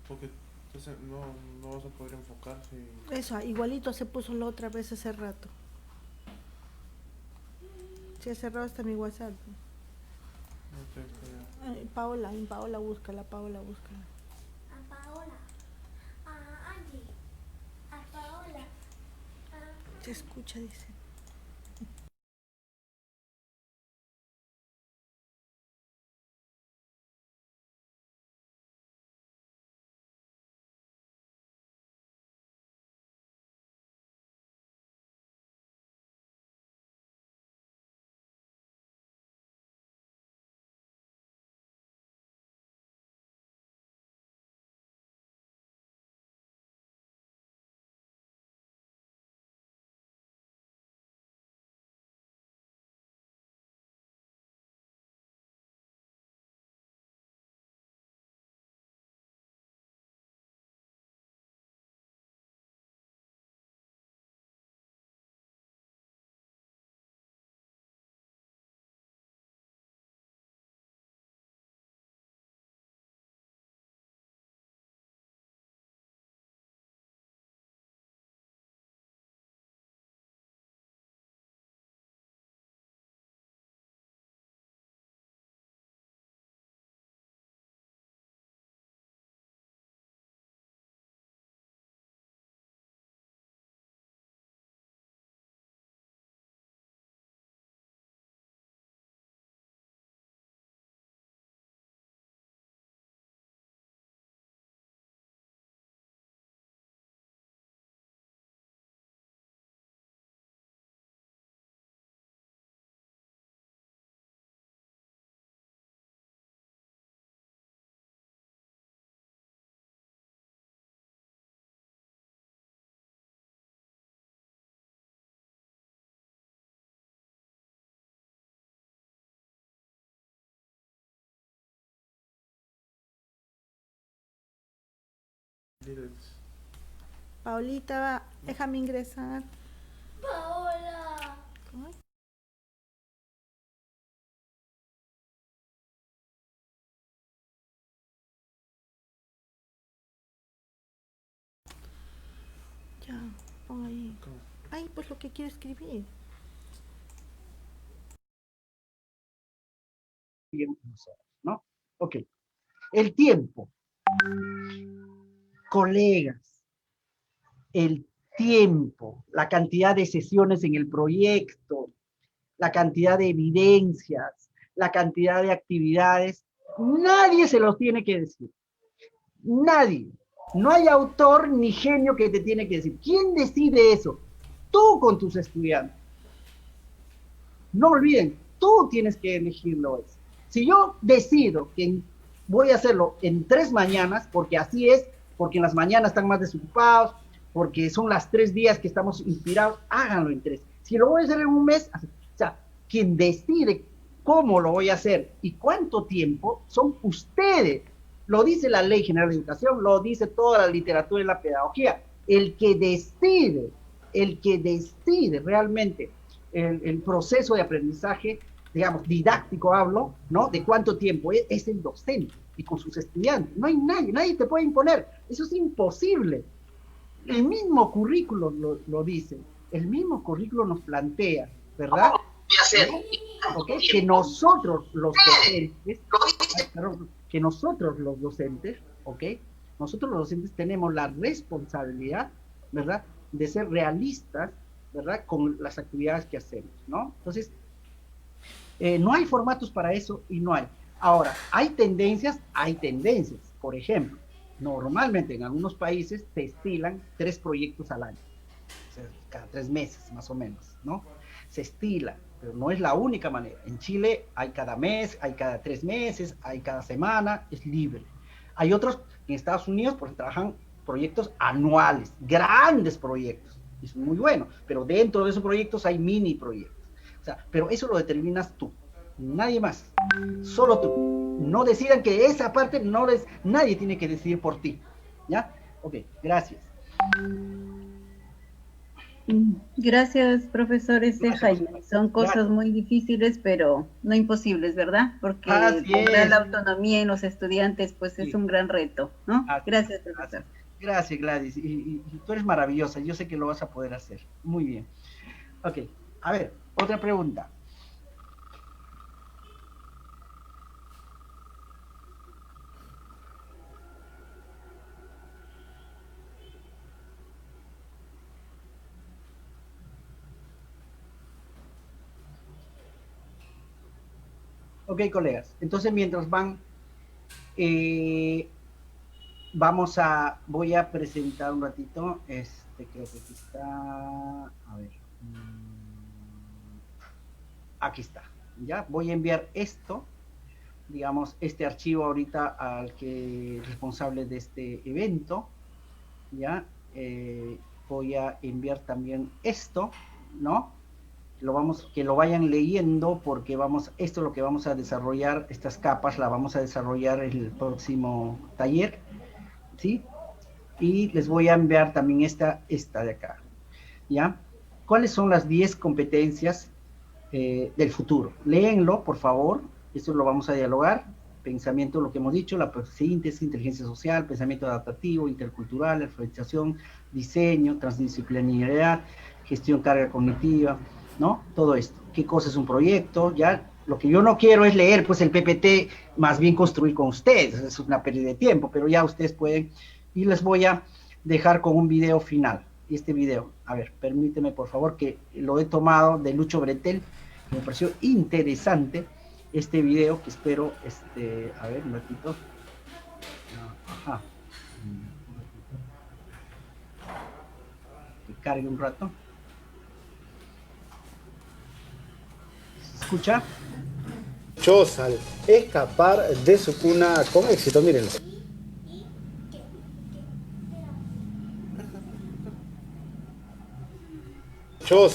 Porque entonces no vas a poder enfocar si... eso, igualito se puso la otra vez hace rato. Se ha cerrado hasta mi WhatsApp. No te creo. Ay, Paola, búscala, Paola, búscala. A Paola, a Angie, a Paola, Se escucha, dice. Paulita, déjame ingresar. Paola. Ay. Ya, pon ahí. ¿Cómo? Ay, pues lo que quiero escribir. ¿No? Ok. El tiempo. Colegas, el tiempo, la cantidad de sesiones en el proyecto, la cantidad de evidencias, la cantidad de actividades, nadie se los tiene que decir. Nadie. No hay autor ni genio que te tiene que decir. ¿Quién decide eso? Tú con tus estudiantes. No olviden, tú tienes que elegirlo eso. Si yo decido que voy a hacerlo en 3 mañanas, porque así es, porque en las mañanas están más desocupados, porque son las 3 días que estamos inspirados, háganlo en 3. Si lo voy a hacer en un mes, o sea, quien decide cómo lo voy a hacer y cuánto tiempo son ustedes. Lo dice la Ley General de Educación, lo dice toda la literatura y la pedagogía. El que decide realmente el proceso de aprendizaje, digamos, didáctico hablo, ¿no? De cuánto tiempo es el docente y con sus estudiantes. No hay nadie te puede imponer. Eso es imposible. El mismo currículo lo dice, el mismo currículo nos plantea, ¿verdad? ¿Okay? Que nosotros los docentes, ¿ok? Nosotros los docentes tenemos la responsabilidad, ¿verdad? de ser realistas, ¿verdad? Con las actividades que hacemos, ¿no? Entonces, no hay formatos para eso y no hay. Ahora, hay tendencias. Por ejemplo, normalmente en algunos países se estilan 3 proyectos al año, o sea, cada 3 meses más o menos, ¿no? Se estila, pero no es la única manera. En Chile hay cada mes, hay cada 3 meses, hay cada semana, es libre. Hay otros en Estados Unidos porque trabajan proyectos anuales, grandes proyectos, y es muy bueno, pero dentro de esos proyectos hay mini proyectos. O sea, pero eso lo determinas tú, nadie más, solo tú. No decidan que esa parte nadie tiene que decidir por ti, ¿ya? Ok, gracias. Gracias, profesor Jaime. Son cosas muy difíciles, pero no imposibles, ¿verdad? Porque lograr la autonomía en los estudiantes, pues es un gran reto, ¿no? Gracias, profesor. Gracias, Gladys. Y tú eres maravillosa. Yo sé que lo vas a poder hacer. Muy bien. Ok, a ver, otra pregunta. Ok, colegas. Entonces, mientras van, voy a presentar un ratito. Creo que aquí está. A ver. Aquí está. Ya, voy a enviar esto, digamos, este archivo ahorita al responsable de este evento. Ya, voy a enviar también esto, ¿no? Que lo vayan leyendo, porque esto es lo que vamos a desarrollar, estas capas las vamos a desarrollar en el próximo taller, ¿sí? Y les voy a enviar también esta de acá, ¿ya? ¿Cuáles son las 10 competencias del futuro? Léenlo, por favor, esto lo vamos a dialogar. Pensamiento, lo que hemos dicho, la síntesis, inteligencia social, pensamiento adaptativo, intercultural, alfabetización, diseño, transdisciplinariedad, gestión carga cognitiva, ¿no? Todo esto. ¿Qué cosa es un proyecto? Ya, lo que yo no quiero es leer, pues, el PPT, más bien construir con ustedes. Es una pérdida de tiempo, pero ya ustedes pueden. Y les voy a dejar con un video final. Y este video, a ver, permíteme, por favor, que lo he tomado de Lucho Bretel, que me pareció interesante este video, que espero, a ver, un ratito. Ajá. Que cargue un rato. ¿Escucha? Al escapar de su cuna con éxito, mírenlo.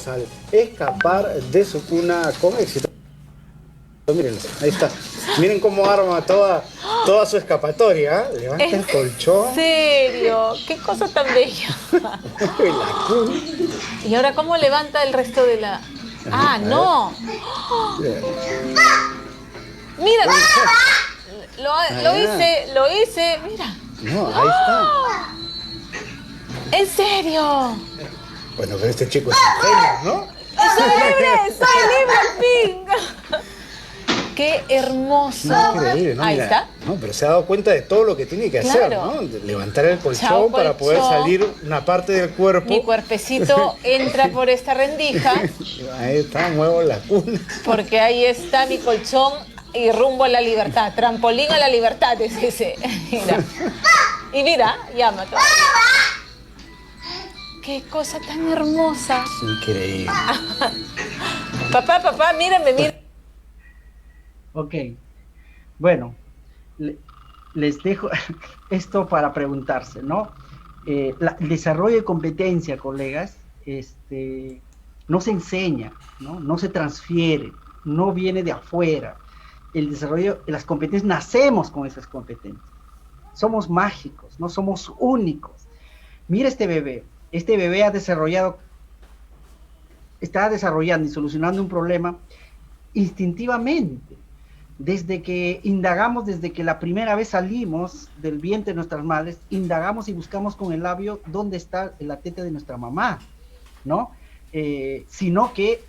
Al escapar de su cuna con éxito. Mírenlo, ahí está. Miren cómo arma toda su escapatoria. Levanta el colchón. ¿En serio? ¿Qué cosa tan bella? La cuna. ¿Y ahora cómo levanta el resto de la...? ¡Ah, no! Mira, lo hice, mira. No, ahí está. ¿En serio? Bueno, pero este chico es un genio, ¿no? ¡Soy libre, Pink! ¡Qué hermoso! Increíble, ¿no? Ahí Mira, está. No, pero se ha dado cuenta de todo lo que tiene que hacer, ¿no? Levantar el colchón para poder salir una parte del cuerpo. Mi cuerpecito entra por esta rendija. Ahí está, muevo la cuna. Porque ahí está mi colchón y rumbo a la libertad. Trampolín a la libertad es ese. Mira. Y mira, llama todavía. ¡Qué cosa tan hermosa! Increíble. Papá, mírame. Ok. Bueno, les dejo esto para preguntarse, ¿no? El desarrollo de competencia, colegas, no se enseña, ¿no? No se transfiere, no viene de afuera. El desarrollo de las competencias, nacemos con esas competencias. Somos mágicos, no somos únicos. Mira este bebé está desarrollando y solucionando un problema instintivamente. Desde que indagamos, desde que la primera vez salimos del vientre de nuestras madres, indagamos y buscamos con el labio dónde está la teta de nuestra mamá, ¿no? Sino que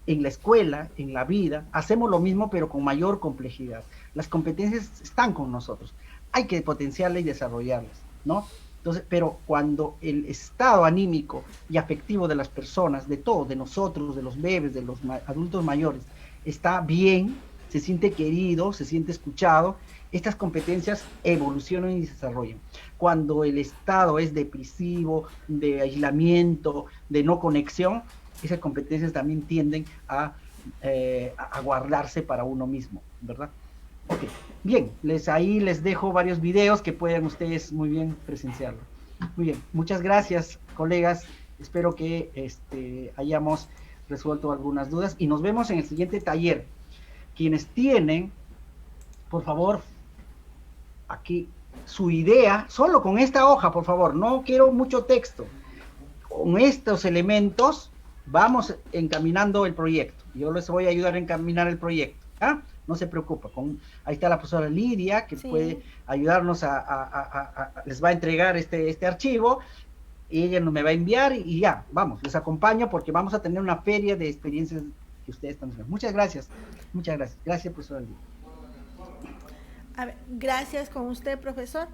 en la escuela, en la vida, hacemos lo mismo pero con mayor complejidad. Las competencias están con nosotros, hay que potenciarlas y desarrollarlas, ¿no? Entonces, pero cuando el estado anímico y afectivo de las personas, de todos, de nosotros, de los bebés, de los adultos mayores, está bien, se siente querido, se siente escuchado, estas competencias evolucionan y se desarrollan. Cuando el estado es depresivo, de aislamiento, de no conexión, esas competencias también tienden a guardarse para uno mismo, ¿verdad? Ok, bien, ahí les dejo varios videos que puedan ustedes muy bien presenciarlo. Muy bien, muchas gracias, colegas. Espero que hayamos resuelto algunas dudas y nos vemos en el siguiente taller. Quienes tienen, por favor, aquí su idea, solo con esta hoja, por favor, no quiero mucho texto. Con estos elementos vamos encaminando el proyecto. Yo les voy a ayudar a encaminar el proyecto. ¿Ah? No se preocupa, ahí está la profesora Lidia, que puede ayudarnos les va a entregar este archivo, y ella me va a enviar, y ya, vamos, les acompaño, porque vamos a tener una feria de experiencias que ustedes están haciendo. Muchas gracias, gracias, profesora Lidia. A ver, gracias con usted, profesor.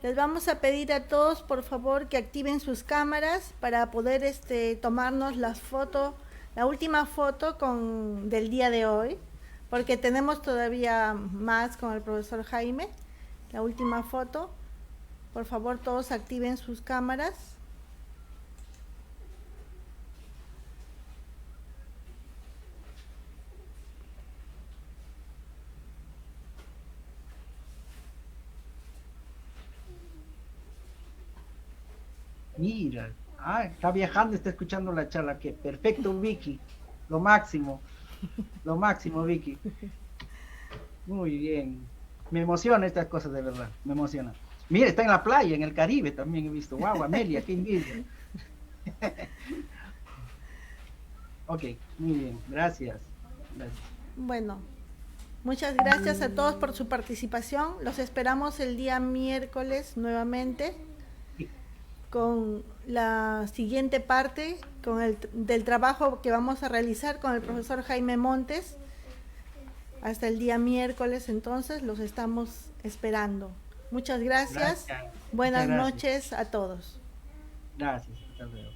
Les vamos a pedir a todos, por favor, que activen sus cámaras para poder tomarnos las fotos, la última foto del día de hoy, porque tenemos todavía más con el profesor Jaime. La última foto. Por favor, todos activen sus cámaras. Mira, está viajando, está escuchando la charla. Que perfecto, Vicky. Lo máximo, Vicky. Muy bien. Me emociona estas cosas, de verdad, me emociona. Mira, está en la playa, en el Caribe también he visto. Wow, Amelia, qué envidia. Ok, muy bien, gracias. Bueno, muchas gracias a todos por su participación. Los esperamos el día miércoles nuevamente con la siguiente parte del trabajo que vamos a realizar con el profesor Jaime Montes. Hasta el día miércoles, entonces, los estamos esperando. Muchas gracias. Buenas noches a todos. Gracias, hasta luego.